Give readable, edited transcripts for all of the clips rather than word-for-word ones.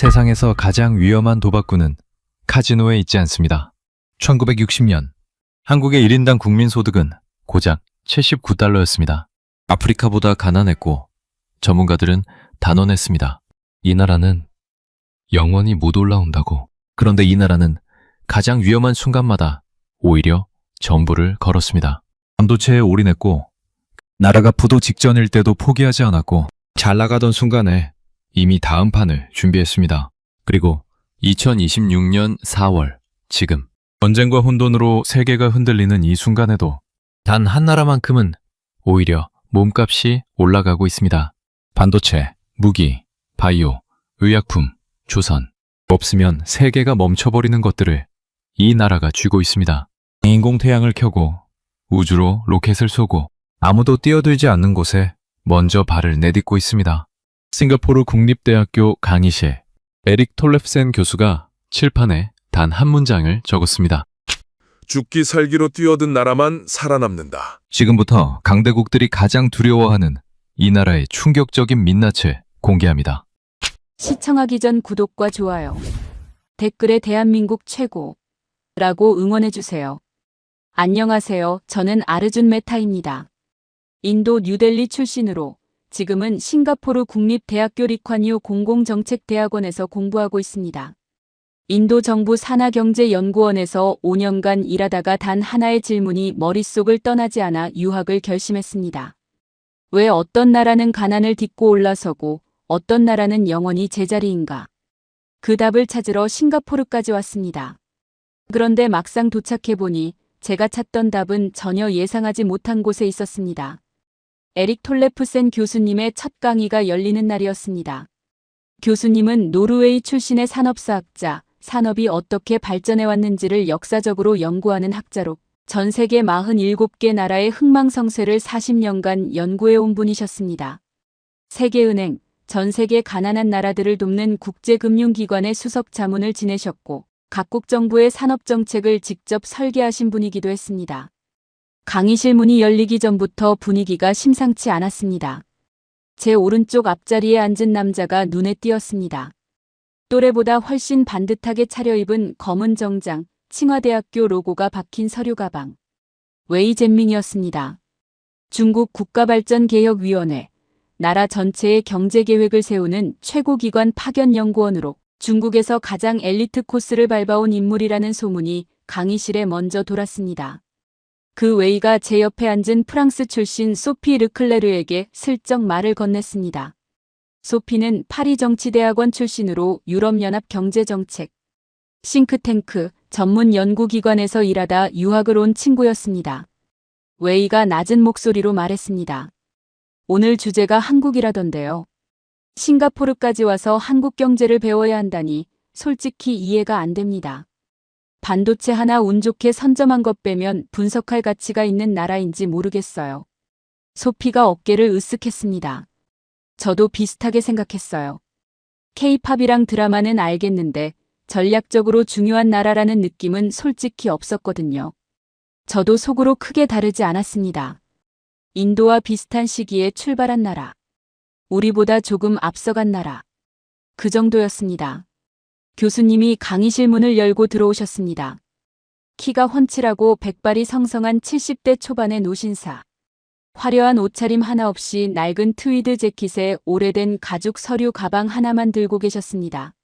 세상에서 가장 위험한 도박꾼은 카지노에 있지 않습니다. 1960년 한국의 1인당 국민소득은 고작 79달러였습니다. 아프리카보다 가난했고 전문가들은 단언했습니다. 이 나라는 영원히 못 올라온다고. 그런데 이 나라는 가장 위험한 순간마다 오히려 전부를 걸었습니다. 반도체에 올인했고 나라가 부도 직전일 때도 포기하지 않았고 잘 나가던 순간에 이미 다음 판을 준비했습니다. 그리고 2026년 4월 지금 전쟁과 혼돈으로 세계가 흔들리는 이 순간에도 단 한 나라만큼은 오히려 몸값이 올라가고 있습니다. 반도체, 무기, 바이오, 의약품, 조선. 없으면 세계가 멈춰버리는 것들을 이 나라가 쥐고 있습니다. 인공태양을 켜고 우주로 로켓을 쏘고 아무도 뛰어들지 않는 곳에 먼저 발을 내딛고 있습니다. 싱가포르 국립대학교 강의실 에릭 톨랩센 교수가 칠판에 단 한 문장을 적었습니다. 죽기 살기로 뛰어든 나라만 살아남는다. 지금부터 강대국들이 가장 두려워하는 이 나라의 충격적인 민낯을 공개합니다. 시청하기 전 구독과 좋아요, 댓글에 대한민국 최고라고 응원해주세요. 안녕하세요. 저는 아르준 메타입니다. 인도 뉴델리 출신으로 지금은 싱가포르 국립대학교 리콴유 공공정책대학원에서 공부하고 있습니다. 인도 정부 산하경제연구원에서 5년간 일하다가 단 하나의 질문이 머릿속을 떠나지 않아 유학을 결심했습니다. 왜 어떤 나라는 가난을 딛고 올라서고 어떤 나라는 영원히 제자리인가? 그 답을 찾으러 싱가포르까지 왔습니다. 그런데 막상 도착해보니 제가 찾던 답은 전혀 예상하지 못한 곳에 있었습니다. 에릭 톨레프센 교수님의 첫 강의가 열리는 날이었습니다. 교수님은 노르웨이 출신의 산업사학자, 산업이 어떻게 발전해왔는지를 역사적으로 연구하는 학자로 전 세계 47개 나라의 흥망성쇠를 40년간 연구해온 분이셨습니다. 세계은행, 전 세계 가난한 나라들을 돕는 국제금융기관의 수석 자문을 지내셨고 각국 정부의 산업정책을 직접 설계하신 분이기도 했습니다. 강의실 문이 열리기 전부터 분위기가 심상치 않았습니다. 제 오른쪽 앞자리에 앉은 남자가 눈에 띄었습니다. 또래보다 훨씬 반듯하게 차려입은 검은 정장, 칭화대학교 로고가 박힌 서류 가방. 웨이 젠밍이었습니다. 중국 국가발전개혁위원회, 나라 전체의 경제계획을 세우는 최고기관 파견연구원으로 중국에서 가장 엘리트 코스를 밟아온 인물이라는 소문이 강의실에 먼저 돌았습니다. 그 웨이가 제 옆에 앉은 프랑스 출신 소피 르클레르에게 슬쩍 말을 건넸습니다. 소피는 파리 정치대학원 출신으로 유럽연합 경제정책, 싱크탱크, 전문 연구기관에서 일하다 유학을 온 친구였습니다. 웨이가 낮은 목소리로 말했습니다. 오늘 주제가 한국이라던데요. 싱가포르까지 와서 한국 경제를 배워야 한다니 솔직히 이해가 안 됩니다. 반도체 하나 운 좋게 선점한 것 빼면 분석할 가치가 있는 나라인지 모르겠어요. 소피가 어깨를 으쓱했습니다. 저도 비슷하게 생각했어요. K-팝이랑 드라마는 알겠는데 전략적으로 중요한 나라라는 느낌은 솔직히 없었거든요. 저도 속으로 크게 다르지 않았습니다. 인도와 비슷한 시기에 출발한 나라. 우리보다 조금 앞서간 나라. 그 정도였습니다. 교수님이 강의실 문을 열고 들어오셨습니다. 키가 훤칠하고 백발이 성성한 70대 초반의 노신사. 화려한 옷차림 하나 없이 낡은 트위드 재킷에 오래된 가죽 서류 가방 하나만 들고 계셨습니다.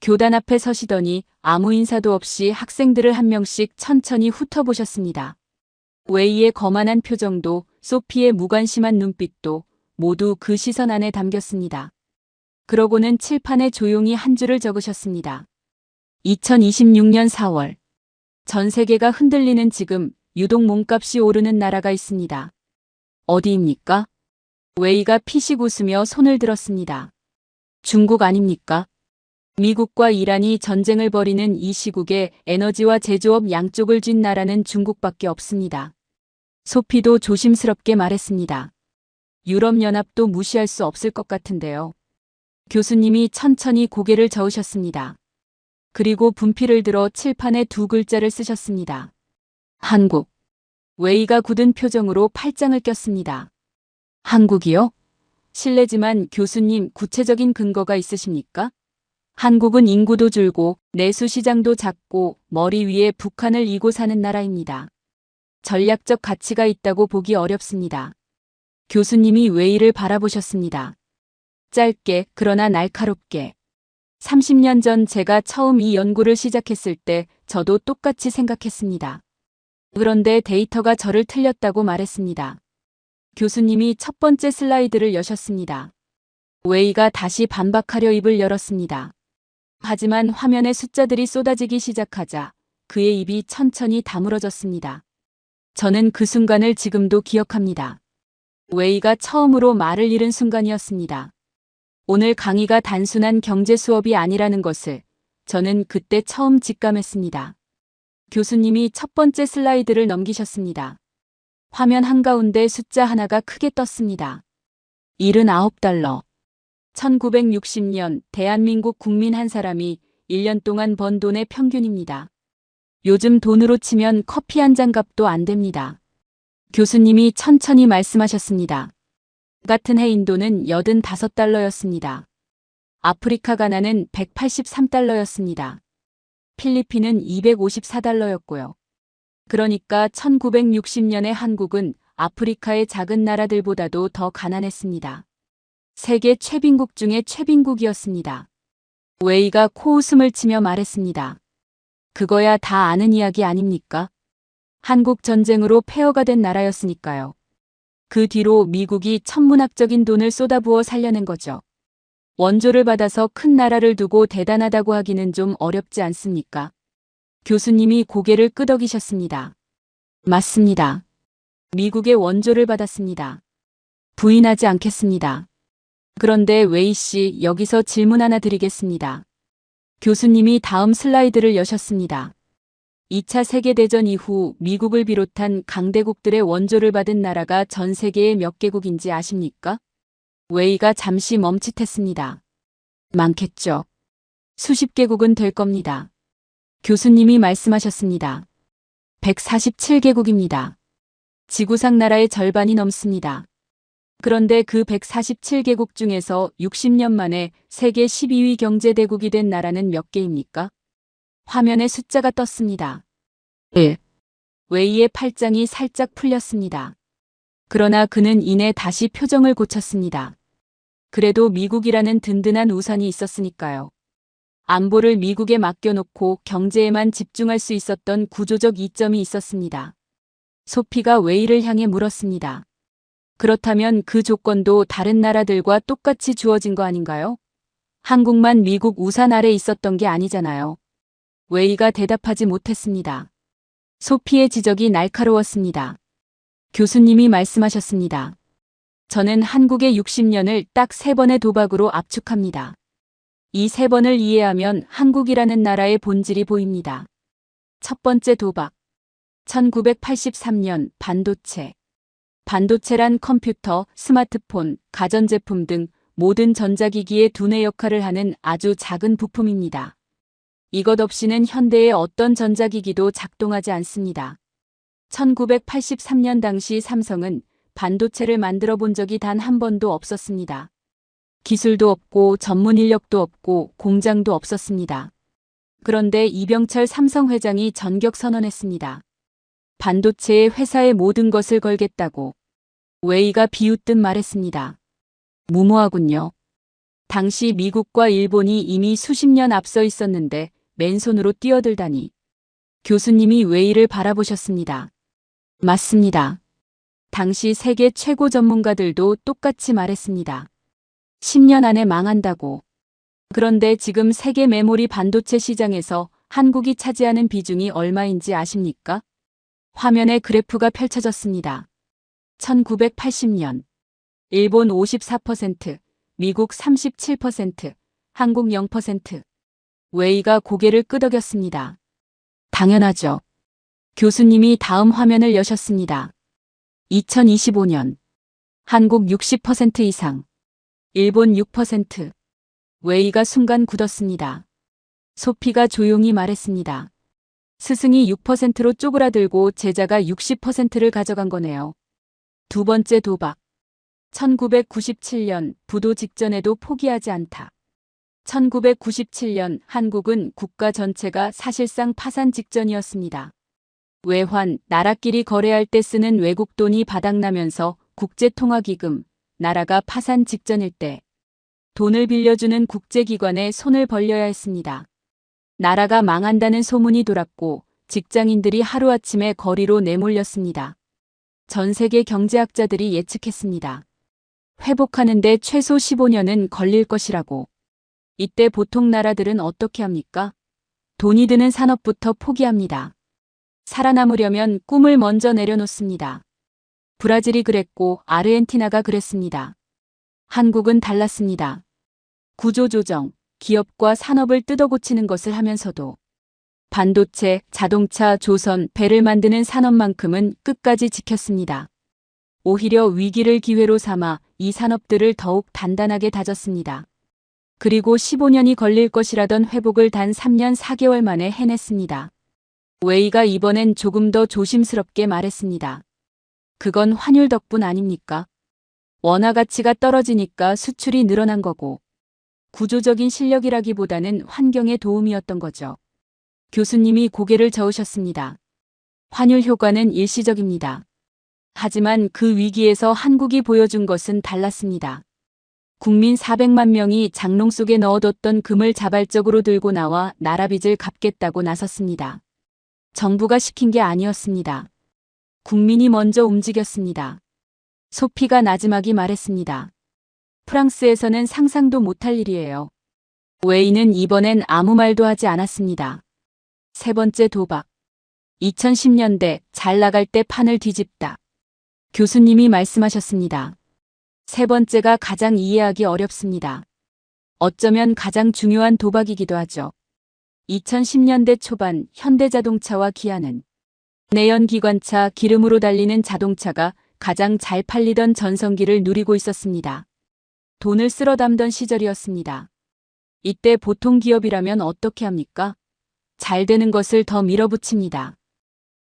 교단 앞에 서시더니 아무 인사도 없이 학생들을 한 명씩 천천히 훑어보셨습니다. 웨이의 거만한 표정도 소피의 무관심한 눈빛도 모두 그 시선 안에 담겼습니다. 그러고는 칠판에 조용히 한 줄을 적으셨습니다. 2026년 4월. 전 세계가 흔들리는 지금 유독 몸값이 오르는 나라가 있습니다. 어디입니까? 웨이가 피식 웃으며 손을 들었습니다. 중국 아닙니까? 미국과 이란이 전쟁을 벌이는 이 시국에 에너지와 제조업 양쪽을 쥔 나라는 중국밖에 없습니다. 소피도 조심스럽게 말했습니다. 유럽연합도 무시할 수 없을 것 같은데요. 교수님이 천천히 고개를 저으셨습니다. 그리고 분필을 들어 칠판에 두 글자를 쓰셨습니다. 한국. 웨이가 굳은 표정으로 팔짱을 꼈습니다. 한국이요? 실례지만 교수님 구체적인 근거가 있으십니까? 한국은 인구도 줄고 내수 시장도 작고 머리 위에 북한을 이고 사는 나라입니다. 전략적 가치가 있다고 보기 어렵습니다. 교수님이 웨이를 바라보셨습니다. 짧게 그러나 날카롭게. 30년 전 제가 처음 이 연구를 시작했을 때 저도 똑같이 생각했습니다. 그런데 데이터가 저를 틀렸다고 말했습니다. 교수님이 첫 번째 슬라이드를 여셨습니다. 웨이가 다시 반박하려 입을 열었습니다. 하지만 화면에 숫자들이 쏟아지기 시작하자 그의 입이 천천히 다물어졌습니다. 저는 그 순간을 지금도 기억합니다. 웨이가 처음으로 말을 잃은 순간이었습니다. 오늘 강의가 단순한 경제 수업이 아니라는 것을 저는 그때 처음 직감했습니다. 교수님이 첫 번째 슬라이드를 넘기셨습니다. 화면 한가운데 숫자 하나가 크게 떴습니다. 79달러. 1960년 대한민국 국민 한 사람이 1년 동안 번 돈의 평균입니다. 요즘 돈으로 치면 커피 한 잔 값도 안 됩니다. 교수님이 천천히 말씀하셨습니다. 같은 해 인도는 85달러였습니다. 아프리카 가나는 183달러였습니다. 필리핀은 254달러였고요. 그러니까 1960년에 한국은 아프리카의 작은 나라들보다도 더 가난했습니다. 세계 최빈국 중에 최빈국이었습니다. 웨이가 코웃음을 치며 말했습니다. 그거야 다 아는 이야기 아닙니까? 한국 전쟁으로 폐허가 된 나라였으니까요. 그 뒤로 미국이 천문학적인 돈을 쏟아부어 살려낸 거죠. 원조를 받아서 큰 나라를 두고 대단하다고 하기는 좀 어렵지 않습니까? 교수님이 고개를 끄덕이셨습니다. 맞습니다. 미국의 원조를 받았습니다. 부인하지 않겠습니다. 그런데 웨이 씨, 여기서 질문 하나 드리겠습니다. 교수님이 다음 슬라이드를 여셨습니다. 2차 세계대전 이후 미국을 비롯한 강대국들의 원조를 받은 나라가 전 세계에 몇 개국인지 아십니까? 웨이가 잠시 멈칫했습니다. 많겠죠. 수십 개국은 될 겁니다. 교수님이 말씀하셨습니다. 147개국입니다. 지구상 나라의 절반이 넘습니다. 그런데 그 147개국 중에서 60년 만에 세계 12위 경제대국이 된 나라는 몇 개입니까? 화면에 숫자가 떴습니다. 1. 웨이의 팔짱이 살짝 풀렸습니다. 그러나 그는 이내 다시 표정을 고쳤습니다. 그래도 미국이라는 든든한 우산이 있었으니까요. 안보를 미국에 맡겨놓고 경제에만 집중할 수 있었던 구조적 이점이 있었습니다. 소피가 웨이를 향해 물었습니다. 그렇다면 그 조건도 다른 나라들과 똑같이 주어진 거 아닌가요? 한국만 미국 우산 아래 있었던 게 아니잖아요. 웨이가 대답하지 못했습니다. 소피의 지적이 날카로웠습니다. 교수님이 말씀하셨습니다. 저는 한국의 60년을 딱 3번의 도박으로 압축합니다. 이 3번을 이해하면 한국이라는 나라의 본질이 보입니다. 첫 번째 도박. 1983년 반도체. 반도체란 컴퓨터, 스마트폰, 가전제품 등 모든 전자기기의 두뇌 역할을 하는 아주 작은 부품입니다. 이것 없이는 현대의 어떤 전자기기도 작동하지 않습니다. 1983년 당시 삼성은 반도체를 만들어 본 적이 단 한 번도 없었습니다. 기술도 없고 전문 인력도 없고 공장도 없었습니다. 그런데 이병철 삼성 회장이 전격 선언했습니다. 반도체에 회사의 모든 것을 걸겠다고. 웨이가 비웃듯 말했습니다. 무모하군요. 당시 미국과 일본이 이미 수십 년 앞서 있었는데 맨손으로 뛰어들다니. 교수님이 웨이를 바라보셨습니다. 맞습니다. 당시 세계 최고 전문가들도 똑같이 말했습니다. 10년 안에 망한다고. 그런데 지금 세계 메모리 반도체 시장에서 한국이 차지하는 비중이 얼마인지 아십니까? 화면에 그래프가 펼쳐졌습니다. 1980년. 일본 54%, 미국 37%, 한국 0%. 웨이가 고개를 끄덕였습니다. 당연하죠. 교수님이 다음 화면을 여셨습니다. 2025년. 한국 60% 이상. 일본 6%. 웨이가 순간 굳었습니다. 소피가 조용히 말했습니다. 스승이 6%로 쪼그라들고 제자가 60%를 가져간 거네요. 두 번째 도박. 1997년 부도 직전에도 포기하지 않다. 1997년 한국은 국가 전체가 사실상 파산 직전이었습니다. 외환, 나라끼리 거래할 때 쓰는 외국 돈이 바닥나면서 국제통화기금, 나라가 파산 직전일 때 돈을 빌려주는 국제기관에 손을 벌려야 했습니다. 나라가 망한다는 소문이 돌았고 직장인들이 하루아침에 거리로 내몰렸습니다. 전 세계 경제학자들이 예측했습니다. 회복하는데 최소 15년은 걸릴 것이라고. 이때 보통 나라들은 어떻게 합니까? 돈이 드는 산업부터 포기합니다. 살아남으려면 꿈을 먼저 내려놓습니다. 브라질이 그랬고 아르헨티나가 그랬습니다. 한국은 달랐습니다. 구조조정, 기업과 산업을 뜯어고치는 것을 하면서도 반도체, 자동차, 조선, 배를 만드는 산업만큼은 끝까지 지켰습니다. 오히려 위기를 기회로 삼아 이 산업들을 더욱 단단하게 다졌습니다. 그리고 15년이 걸릴 것이라던 회복을 단 3년 4개월 만에 해냈습니다. 웨이가 이번엔 조금 더 조심스럽게 말했습니다. 그건 환율 덕분 아닙니까? 원화 가치가 떨어지니까 수출이 늘어난 거고 구조적인 실력이라기보다는 환경의 도움이었던 거죠. 교수님이 고개를 저으셨습니다. 환율 효과는 일시적입니다. 하지만 그 위기에서 한국이 보여준 것은 달랐습니다. 국민 400만 명이 장롱 속에 넣어뒀던 금을 자발적으로 들고 나와 나라 빚을 갚겠다고 나섰습니다. 정부가 시킨 게 아니었습니다. 국민이 먼저 움직였습니다. 소피가 나지막이 말했습니다. 프랑스에서는 상상도 못할 일이에요. 웨이는 이번엔 아무 말도 하지 않았습니다. 세 번째 도박. 2010년대 잘 나갈 때 판을 뒤집다. 교수님이 말씀하셨습니다. 세 번째가 가장 이해하기 어렵습니다. 어쩌면 가장 중요한 도박이기도 하죠. 2010년대 초반 현대자동차와 기아는 내연기관차 기름으로 달리는 자동차가 가장 잘 팔리던 전성기를 누리고 있었습니다. 돈을 쓸어 담던 시절이었습니다. 이때 보통 기업이라면 어떻게 합니까? 잘 되는 것을 더 밀어붙입니다.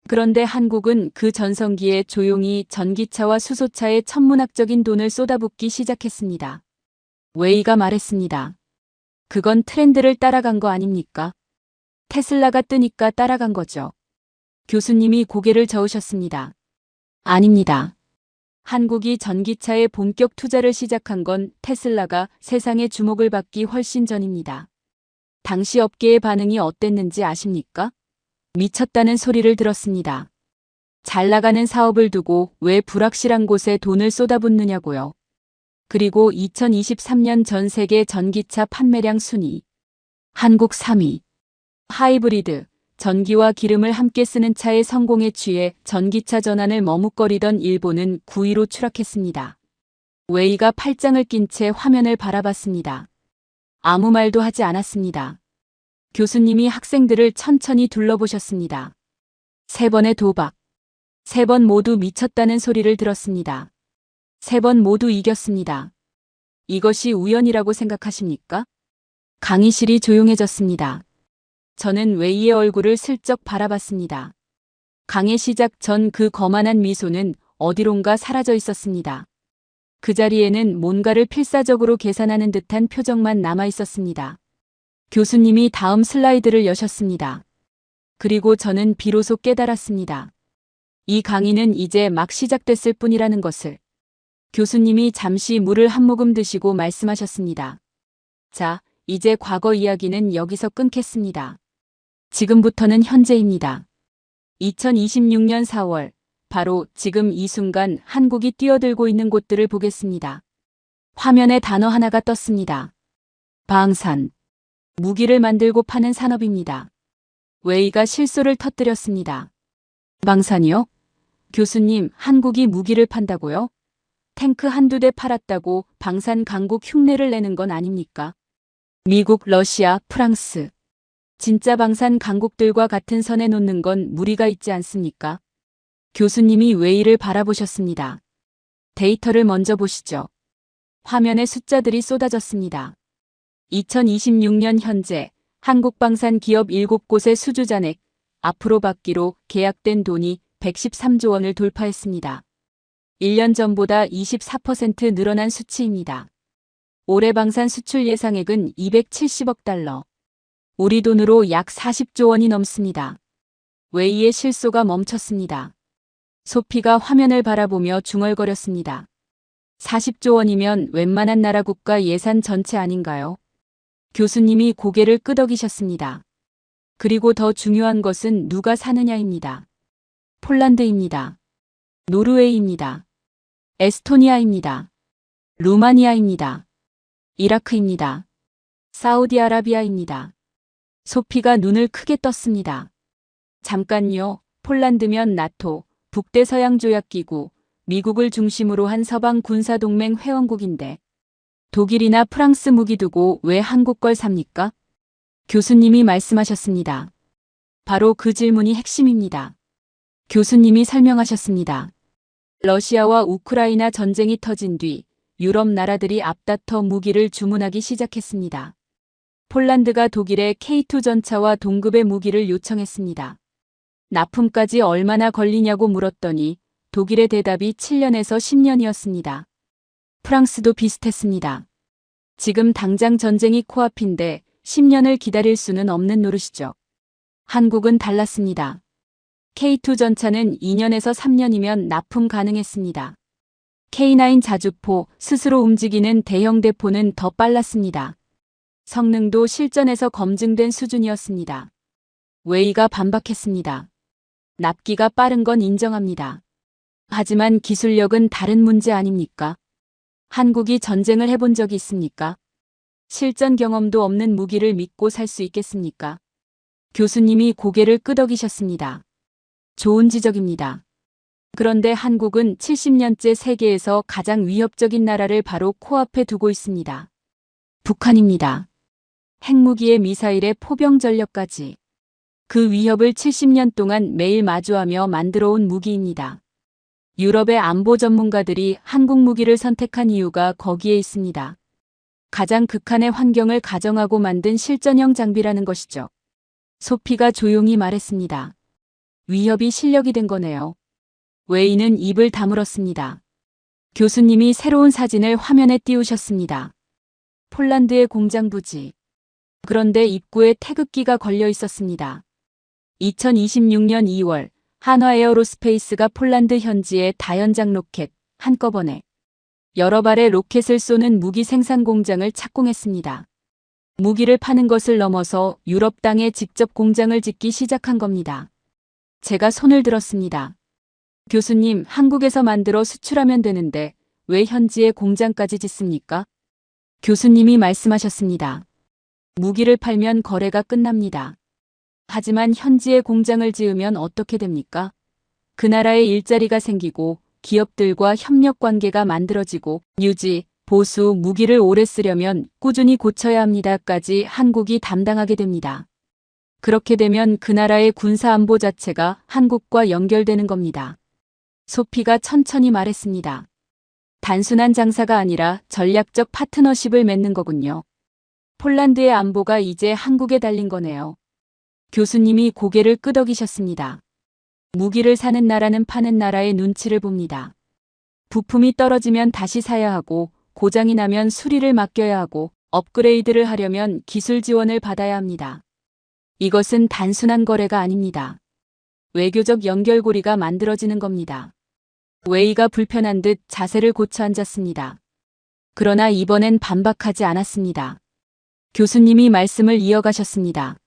그런데 한국은 그 전성기에 조용히 전기차와 수소차에 천문학적인 돈을 쏟아붓기 시작했습니다. 웨이가 말했습니다. 그건 트렌드를 따라간 거 아닙니까? 테슬라가 뜨니까 따라간 거죠. 교수님이 고개를 저으셨습니다. 아닙니다. 한국이 전기차에 본격 투자를 시작한 건 테슬라가 세상의 주목을 받기 훨씬 전입니다. 당시 업계의 반응이 어땠는지 아십니까? 미쳤다는 소리를 들었습니다. 잘 나가는 사업을 두고 왜 불확실한 곳에 돈을 쏟아붓느냐고요. 그리고 2023년 전 세계 전기차 판매량 순위. 한국 3위. 하이브리드, 전기와 기름을 함께 쓰는 차의 성공에 취해 전기차 전환을 머뭇거리던 일본은 9위로 추락했습니다. 웨이가 팔짱을 낀 채 화면을 바라봤습니다. 아무 말도 하지 않았습니다. 교수님이 학생들을 천천히 둘러보셨습니다. 세 번의 도박. 세 번 모두 미쳤다는 소리를 들었습니다. 세 번 모두 이겼습니다. 이것이 우연이라고 생각하십니까? 강의실이 조용해졌습니다. 저는 웨이의 얼굴을 슬쩍 바라봤습니다. 강의 시작 전 그 거만한 미소는 어디론가 사라져 있었습니다. 그 자리에는 뭔가를 필사적으로 계산하는 듯한 표정만 남아 있었습니다. 교수님이 다음 슬라이드를 여셨습니다. 그리고 저는 비로소 깨달았습니다. 이 강의는 이제 막 시작됐을 뿐이라는 것을. 교수님이 잠시 물을 한 모금 드시고 말씀하셨습니다. 자, 이제 과거 이야기는 여기서 끊겠습니다. 지금부터는 현재입니다. 2026년 4월, 바로 지금 이 순간 한국이 뛰어들고 있는 곳들을 보겠습니다. 화면에 단어 하나가 떴습니다. 방산. 무기를 만들고 파는 산업입니다. 웨이가 실소를 터뜨렸습니다. 방산이요? 교수님, 한국이 무기를 판다고요? 탱크 한두 대 팔았다고 방산 강국 흉내를 내는 건 아닙니까? 미국, 러시아, 프랑스. 진짜 방산 강국들과 같은 선에 놓는 건 무리가 있지 않습니까? 교수님이 웨이를 바라보셨습니다. 데이터를 먼저 보시죠. 화면에 숫자들이 쏟아졌습니다. 2026년 현재 한국 방산 기업 7곳의 수주 잔액, 앞으로 받기로 계약된 돈이 113조 원을 돌파했습니다. 1년 전보다 24% 늘어난 수치입니다. 올해 방산 수출 예상액은 270억 달러. 우리 돈으로 약 40조 원이 넘습니다. 웨이의 실소가 멈췄습니다. 소피가 화면을 바라보며 중얼거렸습니다. 40조 원이면 웬만한 나라 국가 예산 전체 아닌가요? 교수님이 고개를 끄덕이셨습니다. 그리고 더 중요한 것은 누가 사느냐입니다. 폴란드입니다. 노르웨이입니다. 에스토니아입니다. 루마니아입니다. 이라크입니다. 사우디아라비아입니다. 소피가 눈을 크게 떴습니다. 잠깐요. 폴란드면 나토, 북대서양조약기구, 미국을 중심으로 한 서방 군사동맹 회원국인데 독일이나 프랑스 무기 두고 왜 한국 걸 삽니까? 교수님이 말씀하셨습니다. 바로 그 질문이 핵심입니다. 교수님이 설명하셨습니다. 러시아와 우크라이나 전쟁이 터진 뒤 유럽 나라들이 앞다퉈 무기를 주문하기 시작했습니다. 폴란드가 독일의 K2 전차와 동급의 무기를 요청했습니다. 납품까지 얼마나 걸리냐고 물었더니 독일의 대답이 7년에서 10년이었습니다. 프랑스도 비슷했습니다. 지금 당장 전쟁이 코앞인데 10년을 기다릴 수는 없는 노릇이죠. 한국은 달랐습니다. K2 전차는 2년에서 3년이면 납품 가능했습니다. K9 자주포, 스스로 움직이는 대형 대포는 더 빨랐습니다. 성능도 실전에서 검증된 수준이었습니다. 웨이가 반박했습니다. 납기가 빠른 건 인정합니다. 하지만 기술력은 다른 문제 아닙니까? 한국이 전쟁을 해본 적이 있습니까? 실전 경험도 없는 무기를 믿고 살 수 있겠습니까? 교수님이 고개를 끄덕이셨습니다. 좋은 지적입니다. 그런데 한국은 70년째 세계에서 가장 위협적인 나라를 바로 코앞에 두고 있습니다. 북한입니다. 핵무기에 미사일에 포병 전력까지. 그 위협을 70년 동안 매일 마주하며 만들어온 무기입니다. 유럽의 안보 전문가들이 한국 무기를 선택한 이유가 거기에 있습니다. 가장 극한의 환경을 가정하고 만든 실전형 장비라는 것이죠. 소피가 조용히 말했습니다. 위협이 실력이 된 거네요. 웨이는 입을 다물었습니다. 교수님이 새로운 사진을 화면에 띄우셨습니다. 폴란드의 공장 부지. 그런데 입구에 태극기가 걸려 있었습니다. 2026년 2월 한화 에어로스페이스가 폴란드 현지에 다연장 로켓 한꺼번에 여러 발의 로켓을 쏘는 무기 생산 공장을 착공했습니다. 무기를 파는 것을 넘어서 유럽 땅에 직접 공장을 짓기 시작한 겁니다. 제가 손을 들었습니다. 교수님, 한국에서 만들어 수출하면 되는데 왜 현지에 공장까지 짓습니까? 교수님이 말씀하셨습니다. 무기를 팔면 거래가 끝납니다. 하지만 현지에 공장을 지으면 어떻게 됩니까? 그 나라에 일자리가 생기고 기업들과 협력 관계가 만들어지고 유지, 보수, 무기를 오래 쓰려면 꾸준히 고쳐야 합니다까지 한국이 담당하게 됩니다. 그렇게 되면 그 나라의 군사안보 자체가 한국과 연결되는 겁니다. 소피가 천천히 말했습니다. 단순한 장사가 아니라 전략적 파트너십을 맺는 거군요. 폴란드의 안보가 이제 한국에 달린 거네요. 교수님이 고개를 끄덕이셨습니다. 무기를 사는 나라는 파는 나라의 눈치를 봅니다. 부품이 떨어지면 다시 사야 하고 고장이 나면 수리를 맡겨야 하고 업그레이드를 하려면 기술 지원을 받아야 합니다. 이것은 단순한 거래가 아닙니다. 외교적 연결고리가 만들어지는 겁니다. 웨이가 불편한 듯 자세를 고쳐 앉았습니다. 그러나 이번엔 반박하지 않았습니다. 교수님이 말씀을 이어가셨습니다.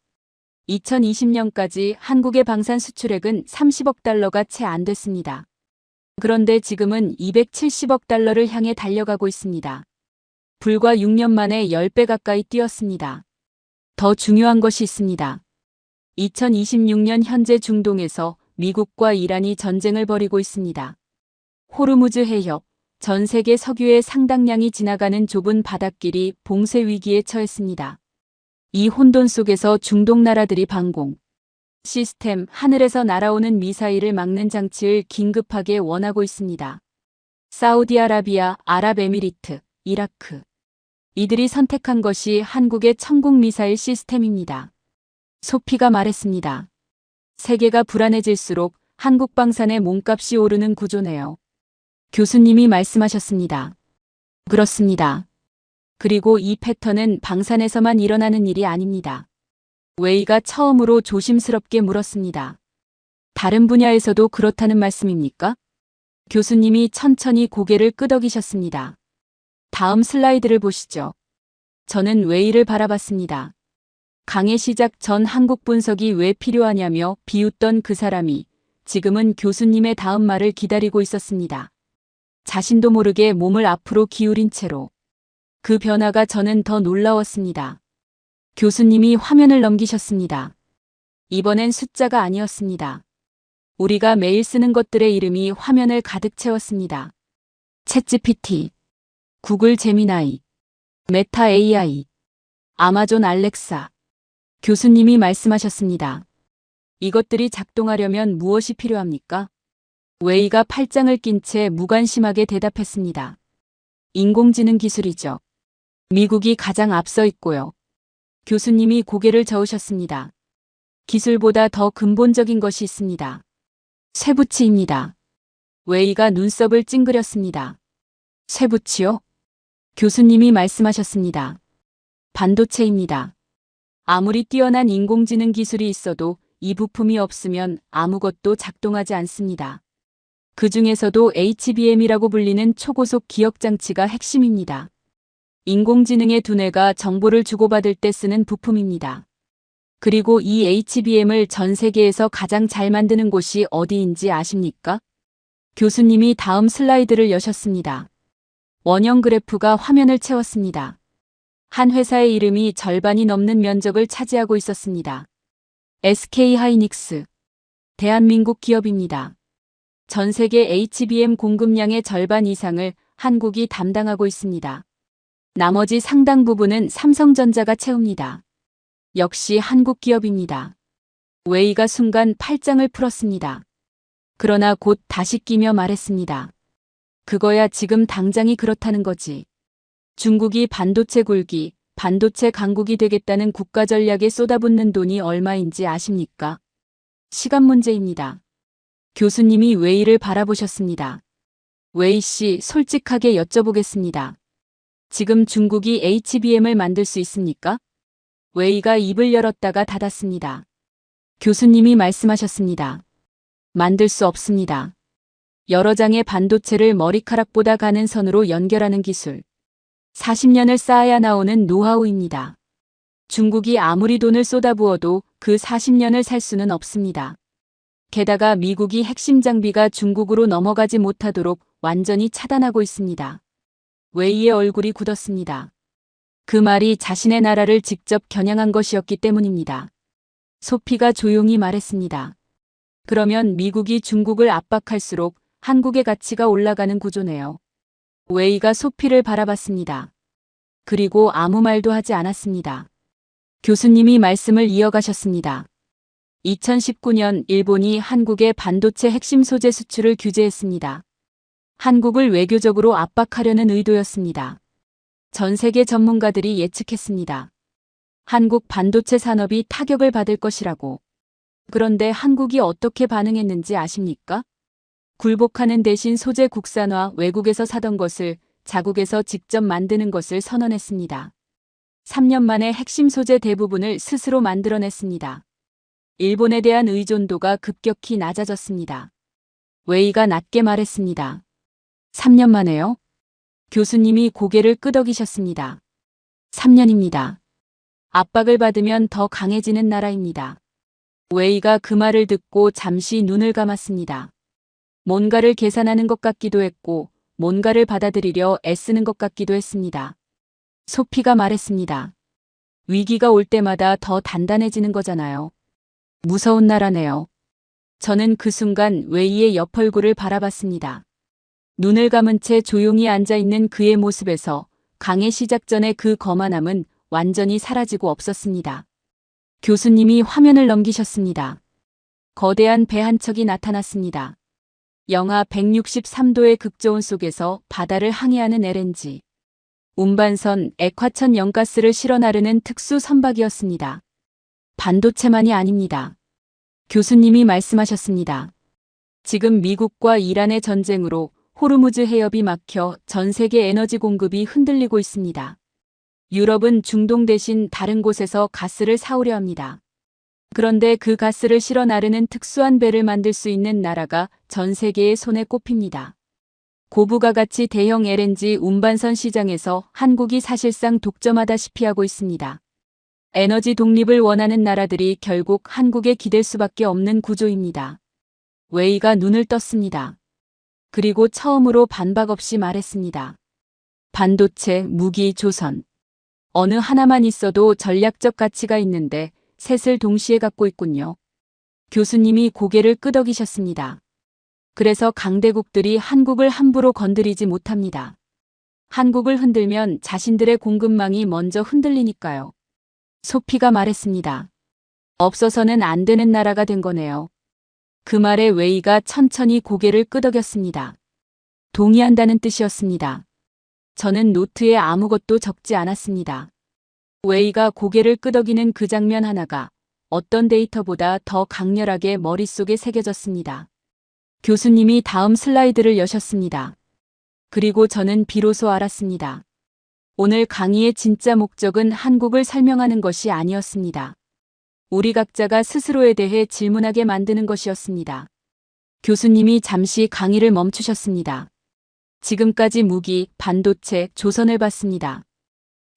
2020년까지 한국의 방산 수출액은 30억 달러가 채 안 됐습니다. 그런데 지금은 270억 달러를 향해 달려가고 있습니다. 불과 6년 만에 10배 가까이 뛰었습니다. 더 중요한 것이 있습니다. 2026년 현재 중동에서 미국과 이란이 전쟁을 벌이고 있습니다. 호르무즈 해협, 전 세계 석유의 상당량이 지나가는 좁은 바닷길이 봉쇄 위기에 처했습니다. 이 혼돈 속에서 중동 나라들이 방공 시스템, 하늘에서 날아오는 미사일을 막는 장치를 긴급하게 원하고 있습니다. 사우디아라비아, 아랍에미리트, 이라크. 이들이 선택한 것이 한국의 천국 미사일 시스템입니다. 소피가 말했습니다. 세계가 불안해질수록 한국 방산의 몸값이 오르는 구조네요. 교수님이 말씀하셨습니다. 그렇습니다. 그리고 이 패턴은 방산에서만 일어나는 일이 아닙니다. 웨이가 처음으로 조심스럽게 물었습니다. 다른 분야에서도 그렇다는 말씀입니까? 교수님이 천천히 고개를 끄덕이셨습니다. 다음 슬라이드를 보시죠. 저는 웨이를 바라봤습니다. 강의 시작 전 한국 분석이 왜 필요하냐며 비웃던 그 사람이 지금은 교수님의 다음 말을 기다리고 있었습니다. 자신도 모르게 몸을 앞으로 기울인 채로. 그 변화가 저는 더 놀라웠습니다. 교수님이 화면을 넘기셨습니다. 이번엔 숫자가 아니었습니다. 우리가 매일 쓰는 것들의 이름이 화면을 가득 채웠습니다. 챗GPT, 구글 제미나이, 메타 AI, 아마존 알렉사. 교수님이 말씀하셨습니다. 이것들이 작동하려면 무엇이 필요합니까? 웨이가 팔짱을 낀 채 무관심하게 대답했습니다. 인공지능 기술이죠. 미국이 가장 앞서 있고요. 교수님이 고개를 저으셨습니다. 기술보다 더 근본적인 것이 있습니다. 쇠붙이입니다. 웨이가 눈썹을 찡그렸습니다. 쇠붙이요? 교수님이 말씀하셨습니다. 반도체입니다. 아무리 뛰어난 인공지능 기술이 있어도 이 부품이 없으면 아무것도 작동하지 않습니다. 그 중에서도 HBM이라고 불리는 초고속 기억장치가 핵심입니다. 인공지능의 두뇌가 정보를 주고받을 때 쓰는 부품입니다. 그리고 이 HBM을 전 세계에서 가장 잘 만드는 곳이 어디인지 아십니까? 교수님이 다음 슬라이드를 여셨습니다. 원형 그래프가 화면을 채웠습니다. 한 회사의 이름이 절반이 넘는 면적을 차지하고 있었습니다. SK하이닉스. 대한민국 기업입니다. 전 세계 HBM 공급량의 절반 이상을 한국이 담당하고 있습니다. 나머지 상당 부분은 삼성전자가 채웁니다. 역시 한국 기업입니다. 웨이가 순간 팔짱을 풀었습니다. 그러나 곧 다시 끼며 말했습니다. 그거야 지금 당장이 그렇다는 거지. 중국이 반도체 굴기, 반도체 강국이 되겠다는 국가 전략에 쏟아붓는 돈이 얼마인지 아십니까? 시간 문제입니다. 교수님이 웨이를 바라보셨습니다. 웨이 씨, 솔직하게 여쭤보겠습니다. 지금 중국이 HBM을 만들 수 있습니까? 웨이가 입을 열었다가 닫았습니다. 교수님이 말씀하셨습니다. 만들 수 없습니다. 여러 장의 반도체를 머리카락보다 가는 선으로 연결하는 기술. 40년을 쌓아야 나오는 노하우입니다. 중국이 아무리 돈을 쏟아부어도 그 40년을 살 수는 없습니다. 게다가 미국이 핵심 장비가 중국으로 넘어가지 못하도록 완전히 차단하고 있습니다. 웨이의 얼굴이 굳었습니다. 그 말이 자신의 나라를 직접 겨냥한 것이었기 때문입니다. 소피가 조용히 말했습니다. 그러면 미국이 중국을 압박할수록 한국의 가치가 올라가는 구조네요. 웨이가 소피를 바라봤습니다. 그리고 아무 말도 하지 않았습니다. 교수님이 말씀을 이어가셨습니다. 2019년 일본이 한국의 반도체 핵심 소재 수출을 규제했습니다. 한국을 외교적으로 압박하려는 의도였습니다. 전 세계 전문가들이 예측했습니다. 한국 반도체 산업이 타격을 받을 것이라고. 그런데 한국이 어떻게 반응했는지 아십니까? 굴복하는 대신 소재 국산화, 외국에서 사던 것을 자국에서 직접 만드는 것을 선언했습니다. 3년 만에 핵심 소재 대부분을 스스로 만들어냈습니다. 일본에 대한 의존도가 급격히 낮아졌습니다. 웨이가 낮게 말했습니다. 3년 만에요? 교수님이 고개를 끄덕이셨습니다. 3년입니다. 압박을 받으면 더 강해지는 나라입니다. 웨이가 그 말을 듣고 잠시 눈을 감았습니다. 뭔가를 계산하는 것 같기도 했고 뭔가를 받아들이려 애쓰는 것 같기도 했습니다. 소피가 말했습니다. 위기가 올 때마다 더 단단해지는 거잖아요. 무서운 나라네요. 저는 그 순간 웨이의 옆 얼굴을 바라봤습니다. 눈을 감은 채 조용히 앉아있는 그의 모습에서 강의 시작 전에 그 거만함은 완전히 사라지고 없었습니다. 교수님이 화면을 넘기셨습니다. 거대한 배 한 척이 나타났습니다. 영하 163도의 극저온 속에서 바다를 항해하는 LNG. 운반선 액화천 연가스를 실어 나르는 특수 선박이었습니다. 반도체만이 아닙니다. 교수님이 말씀하셨습니다. 지금 미국과 이란의 전쟁으로 호르무즈 해협이 막혀 전 세계 에너지 공급이 흔들리고 있습니다. 유럽은 중동 대신 다른 곳에서 가스를 사오려 합니다. 그런데 그 가스를 실어 나르는 특수한 배를 만들 수 있는 나라가 전 세계의 손에 꼽힙니다. 고부가 가치 대형 LNG 운반선 시장에서 한국이 사실상 독점하다시피 하고 있습니다. 에너지 독립을 원하는 나라들이 결국 한국에 기댈 수밖에 없는 구조입니다. 웨이가 눈을 떴습니다. 그리고 처음으로 반박 없이 말했습니다. 반도체, 무기, 조선. 어느 하나만 있어도 전략적 가치가 있는데 셋을 동시에 갖고 있군요. 교수님이 고개를 끄덕이셨습니다. 그래서 강대국들이 한국을 함부로 건드리지 못합니다. 한국을 흔들면 자신들의 공급망이 먼저 흔들리니까요. 소피가 말했습니다. 없어서는 안 되는 나라가 된 거네요. 그 말에 웨이가 천천히 고개를 끄덕였습니다. 동의한다는 뜻이었습니다. 저는 노트에 아무것도 적지 않았습니다. 웨이가 고개를 끄덕이는 그 장면 하나가 어떤 데이터보다 더 강렬하게 머릿속에 새겨졌습니다. 교수님이 다음 슬라이드를 여셨습니다. 그리고 저는 비로소 알았습니다. 오늘 강의의 진짜 목적은 한국을 설명하는 것이 아니었습니다. 우리 각자가 스스로에 대해 질문하게 만드는 것이었습니다. 교수님이 잠시 강의를 멈추셨습니다. 지금까지 무기, 반도체, 조선을 봤습니다.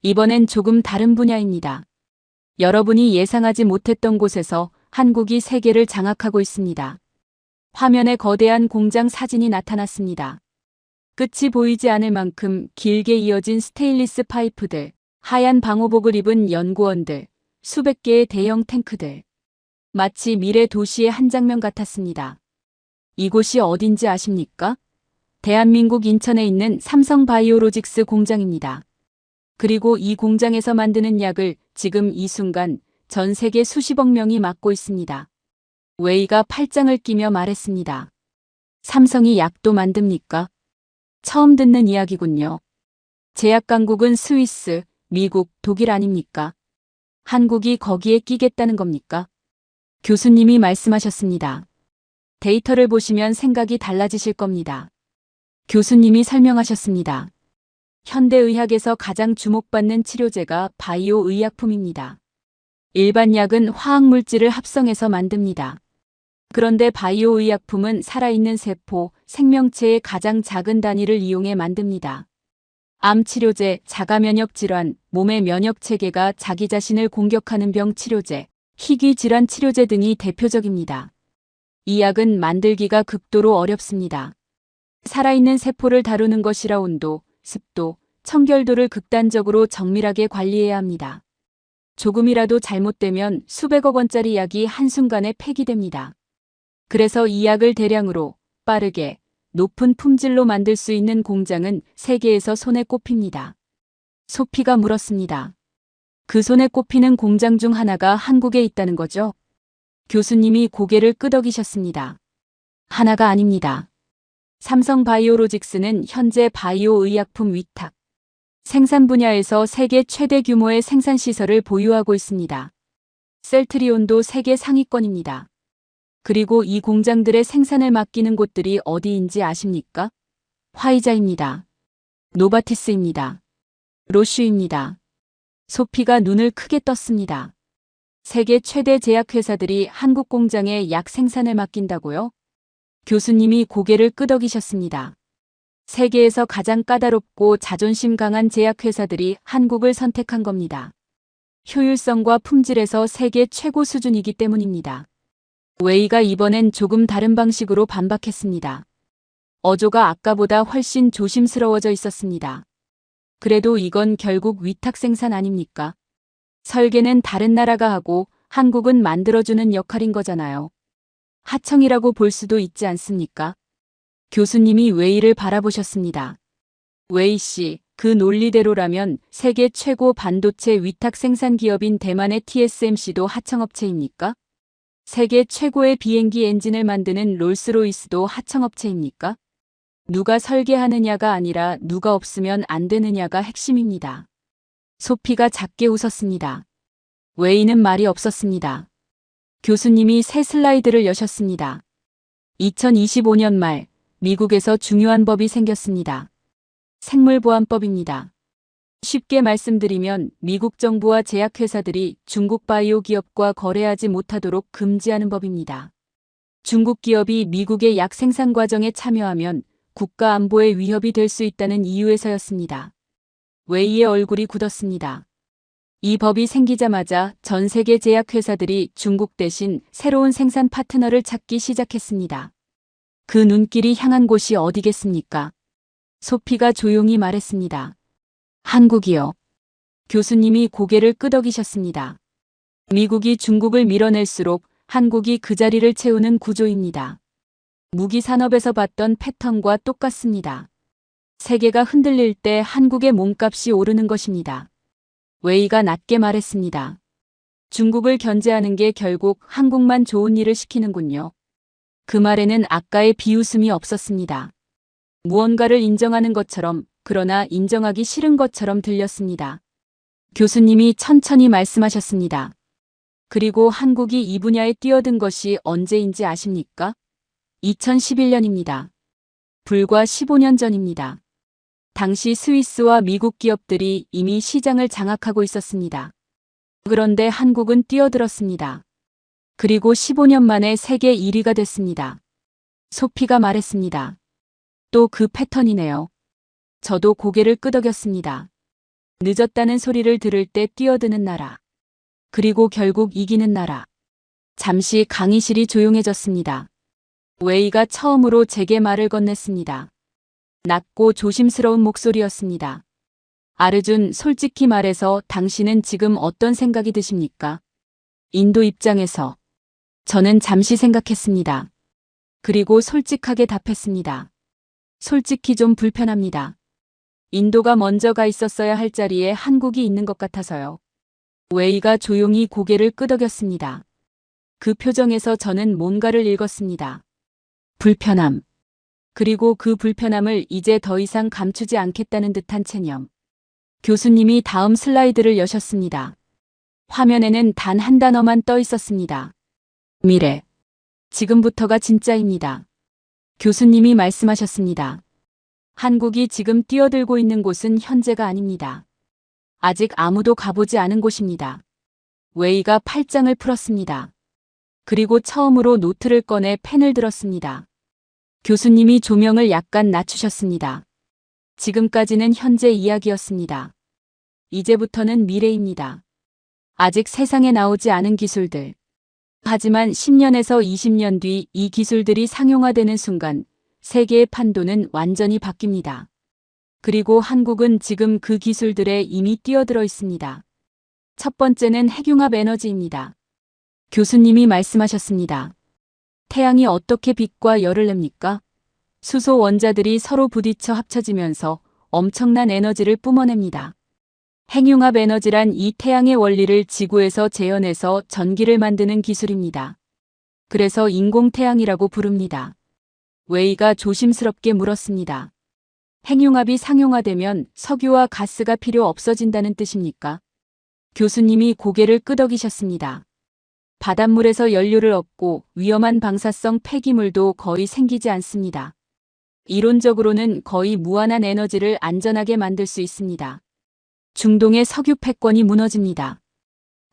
이번엔 조금 다른 분야입니다. 여러분이 예상하지 못했던 곳에서 한국이 세계를 장악하고 있습니다. 화면에 거대한 공장 사진이 나타났습니다. 끝이 보이지 않을 만큼 길게 이어진 스테인리스 파이프들, 하얀 방호복을 입은 연구원들, 수백 개의 대형 탱크들. 마치 미래 도시의 한 장면 같았습니다. 이곳이 어딘지 아십니까? 대한민국 인천에 있는 삼성바이오로직스 공장입니다. 그리고 이 공장에서 만드는 약을 지금 이 순간 전 세계 수십억 명이 맞고 있습니다. 웨이가 팔짱을 끼며 말했습니다. 삼성이 약도 만듭니까? 처음 듣는 이야기군요. 제약 강국은 스위스, 미국, 독일 아닙니까? 한국이 거기에 끼겠다는 겁니까? 교수님이 말씀하셨습니다. 데이터를 보시면 생각이 달라지실 겁니다. 교수님이 설명하셨습니다. 현대의학에서 가장 주목받는 치료제가 바이오 의약품입니다. 일반 약은 화학물질을 합성해서 만듭니다. 그런데 바이오 의약품은 살아있는 세포, 생명체의 가장 작은 단위를 이용해 만듭니다. 암 치료제, 자가 면역 질환, 몸의 면역 체계가 자기 자신을 공격하는 병 치료제, 희귀 질환 치료제 등이 대표적입니다. 이 약은 만들기가 극도로 어렵습니다. 살아있는 세포를 다루는 것이라 온도, 습도, 청결도를 극단적으로 정밀하게 관리해야 합니다. 조금이라도 잘못되면 수백억 원짜리 약이 한순간에 폐기됩니다. 그래서 이 약을 대량으로, 빠르게, 높은 품질로 만들 수 있는 공장은 세계에서 손에 꼽힙니다. 소피가 물었습니다. 그 손에 꼽히는 공장 중 하나가 한국에 있다는 거죠? 교수님이 고개를 끄덕이셨습니다. 하나가 아닙니다. 삼성바이오로직스는 현재 바이오 의약품 위탁, 생산 분야에서 세계 최대 규모의 생산시설을 보유하고 있습니다. 셀트리온도 세계 상위권입니다. 그리고 이 공장들의 생산을 맡기는 곳들이 어디인지 아십니까? 화이자입니다. 노바티스입니다. 로슈입니다. 소피가 눈을 크게 떴습니다. 세계 최대 제약회사들이 한국 공장에 약 생산을 맡긴다고요? 교수님이 고개를 끄덕이셨습니다. 세계에서 가장 까다롭고 자존심 강한 제약회사들이 한국을 선택한 겁니다. 효율성과 품질에서 세계 최고 수준이기 때문입니다. 웨이가 이번엔 조금 다른 방식으로 반박했습니다. 어조가 아까보다 훨씬 조심스러워져 있었습니다. 그래도 이건 결국 위탁 생산 아닙니까? 설계는 다른 나라가 하고 한국은 만들어주는 역할인 거잖아요. 하청이라고 볼 수도 있지 않습니까? 교수님이 웨이를 바라보셨습니다. 웨이 씨, 그 논리대로라면 세계 최고 반도체 위탁 생산 기업인 대만의 TSMC도 하청업체입니까? 세계 최고의 비행기 엔진을 만드는 롤스로이스도 하청업체입니까? 누가 설계하느냐가 아니라 누가 없으면 안 되느냐가 핵심입니다. 소피가 작게 웃었습니다. 웨이는 말이 없었습니다. 교수님이 새 슬라이드를 여셨습니다. 2025년 말 미국에서 중요한 법이 생겼습니다. 생물보안법입니다. 쉽게 말씀드리면 미국 정부와 제약회사들이 중국 바이오 기업과 거래하지 못하도록 금지하는 법입니다. 중국 기업이 미국의 약 생산 과정에 참여하면 국가 안보에 위협이 될 수 있다는 이유에서였습니다. 웨이의 얼굴이 굳었습니다. 이 법이 생기자마자 전 세계 제약회사들이 중국 대신 새로운 생산 파트너를 찾기 시작했습니다. 그 눈길이 향한 곳이 어디겠습니까? 소피가 조용히 말했습니다. 한국이요. 교수님이 고개를 끄덕이셨습니다. 미국이 중국을 밀어낼수록 한국이 그 자리를 채우는 구조입니다. 무기 산업에서 봤던 패턴과 똑같습니다. 세계가 흔들릴 때 한국의 몸값이 오르는 것입니다. 웨이가 낮게 말했습니다. 중국을 견제하는 게 결국 한국만 좋은 일을 시키는군요. 그 말에는 아까의 비웃음이 없었습니다. 무언가를 인정하는 것처럼, 그러나 인정하기 싫은 것처럼 들렸습니다. 교수님이 천천히 말씀하셨습니다. 그리고 한국이 이 분야에 뛰어든 것이 언제인지 아십니까? 2011년입니다. 불과 15년 전입니다. 당시 스위스와 미국 기업들이 이미 시장을 장악하고 있었습니다. 그런데 한국은 뛰어들었습니다. 그리고 15년 만에 세계 1위가 됐습니다. 소피가 말했습니다. 또 그 패턴이네요. 저도 고개를 끄덕였습니다. 늦었다는 소리를 들을 때 뛰어드는 나라. 그리고 결국 이기는 나라. 잠시 강의실이 조용해졌습니다. 웨이가 처음으로 제게 말을 건넸습니다. 낮고 조심스러운 목소리였습니다. 아르준, 솔직히 말해서 당신은 지금 어떤 생각이 드십니까? 인도 입장에서. 저는 잠시 생각했습니다. 그리고 솔직하게 답했습니다. 솔직히 좀 불편합니다. 인도가 먼저 가 있었어야 할 자리에 한국이 있는 것 같아서요. 웨이가 조용히 고개를 끄덕였습니다. 그 표정에서 저는 뭔가를 읽었습니다. 불편함. 그리고 그 불편함을 이제 더 이상 감추지 않겠다는 듯한 체념. 교수님이 다음 슬라이드를 여셨습니다. 화면에는 단 한 단어만 떠 있었습니다. 미래. 지금부터가 진짜입니다. 교수님이 말씀하셨습니다. 한국이 지금 뛰어들고 있는 곳은 현재가 아닙니다. 아직 아무도 가보지 않은 곳입니다. 웨이가 팔짱을 풀었습니다. 그리고 처음으로 노트를 꺼내 펜을 들었습니다. 교수님이 조명을 약간 낮추셨습니다. 지금까지는 현재 이야기였습니다. 이제부터는 미래입니다. 아직 세상에 나오지 않은 기술들. 하지만 10년에서 20년 뒤 이 기술들이 상용화되는 순간 세계의 판도는 완전히 바뀝니다. 그리고 한국은 지금 그 기술들에 이미 뛰어들어 있습니다. 첫 번째는 핵융합 에너지입니다. 교수님이 말씀하셨습니다. 태양이 어떻게 빛과 열을 냅니까? 수소 원자들이 서로 부딪혀 합쳐지면서 엄청난 에너지를 뿜어냅니다. 핵융합 에너지란 이 태양의 원리를 지구에서 재현해서 전기를 만드는 기술입니다. 그래서 인공태양이라고 부릅니다. 웨이가 조심스럽게 물었습니다. 핵융합이 상용화되면 석유와 가스가 필요 없어진다는 뜻입니까? 교수님이 고개를 끄덕이셨습니다. 바닷물에서 연료를 얻고 위험한 방사성 폐기물도 거의 생기지 않습니다. 이론적으로는 거의 무한한 에너지를 안전하게 만들 수 있습니다. 중동의 석유 패권이 무너집니다.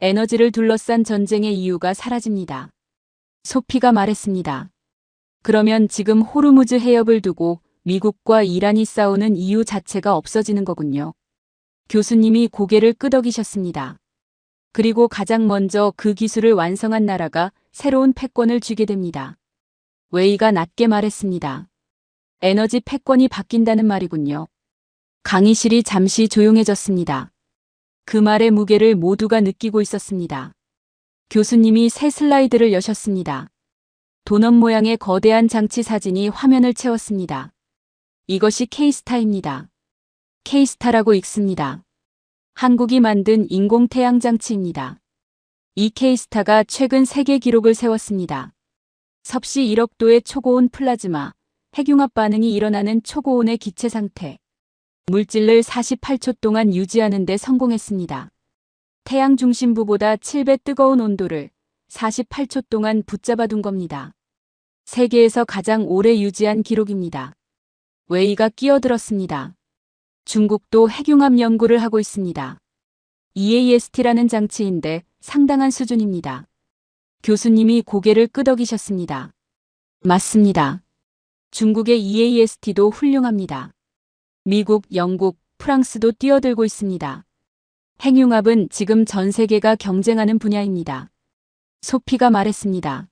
에너지를 둘러싼 전쟁의 이유가 사라집니다. 소피가 말했습니다. 그러면 지금 호르무즈 해협을 두고 미국과 이란이 싸우는 이유 자체가 없어지는 거군요. 교수님이 고개를 끄덕이셨습니다. 그리고 가장 먼저 그 기술을 완성한 나라가 새로운 패권을 쥐게 됩니다. 웨이가 낮게 말했습니다. 에너지 패권이 바뀐다는 말이군요. 강의실이 잠시 조용해졌습니다. 그 말의 무게를 모두가 느끼고 있었습니다. 교수님이 새 슬라이드를 여셨습니다. 도넛 모양의 거대한 장치 사진이 화면을 채웠습니다. 이것이 K스타입니다. K스타라고 읽습니다. 한국이 만든 인공태양 장치입니다. 이 K스타가 최근 세계 기록을 세웠습니다. 섭씨 1억 도의 초고온 플라즈마, 핵융합 반응이 일어나는 초고온의 기체 상태. 물질을 48초 동안 유지하는 데 성공했습니다. 태양 중심부보다 7배 뜨거운 온도를 48초 동안 붙잡아 둔 겁니다. 세계에서 가장 오래 유지한 기록입니다. 웨이가 끼어들었습니다. 중국도 핵융합 연구를 하고 있습니다. EAST라는 장치인데 상당한 수준입니다. 교수님이 고개를 끄덕이셨습니다. 맞습니다. 중국의 EAST도 훌륭합니다. 미국, 영국, 프랑스도 뛰어들고 있습니다. 핵융합은 지금 전 세계가 경쟁하는 분야입니다. 소피가 말했습니다.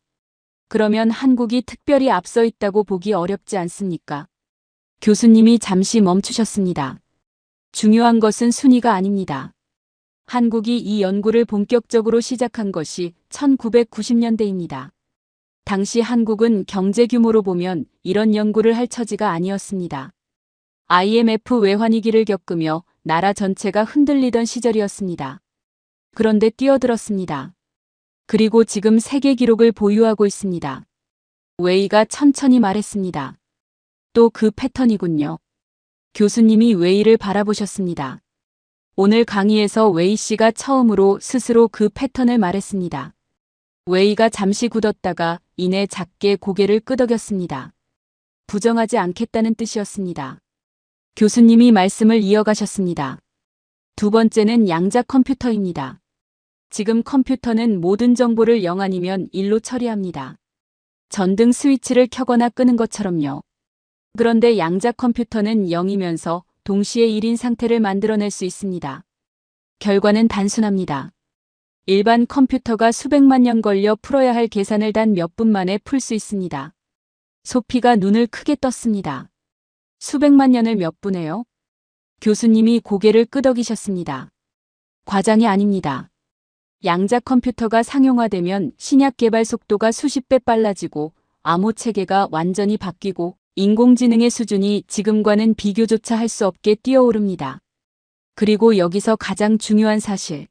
그러면 한국이 특별히 앞서 있다고 보기 어렵지 않습니까? 교수님이 잠시 멈추셨습니다. 중요한 것은 순위가 아닙니다. 한국이 이 연구를 본격적으로 시작한 것이 1990년대입니다. 당시 한국은 경제 규모로 보면 이런 연구를 할 처지가 아니었습니다. IMF 외환위기를 겪으며 나라 전체가 흔들리던 시절이었습니다. 그런데 뛰어들었습니다. 그리고 지금 세계 기록을 보유하고 있습니다. 웨이가 천천히 말했습니다. 또 그 패턴이군요. 교수님이 웨이를 바라보셨습니다. 오늘 강의에서 웨이 씨가 처음으로 스스로 그 패턴을 말했습니다. 웨이가 잠시 굳었다가 이내 작게 고개를 끄덕였습니다. 부정하지 않겠다는 뜻이었습니다. 교수님이 말씀을 이어가셨습니다. 두 번째는 양자 컴퓨터입니다. 지금 컴퓨터는 모든 정보를 0 아니면 1로 처리합니다. 전등 스위치를 켜거나 끄는 것처럼요. 그런데 양자 컴퓨터는 0이면서 동시에 1인 상태를 만들어낼 수 있습니다. 결과는 단순합니다. 일반 컴퓨터가 수백만 년 걸려 풀어야 할 계산을 단 몇 분 만에 풀 수 있습니다. 소피가 눈을 크게 떴습니다. 수백만 년을 몇 분에요? 교수님이 고개를 끄덕이셨습니다. 과장이 아닙니다. 양자 컴퓨터가 상용화되면 신약 개발 속도가 수십 배 빨라지고 암호 체계가 완전히 바뀌고 인공지능의 수준이 지금과는 비교조차 할 수 없게 뛰어오릅니다. 그리고 여기서 가장 중요한 사실.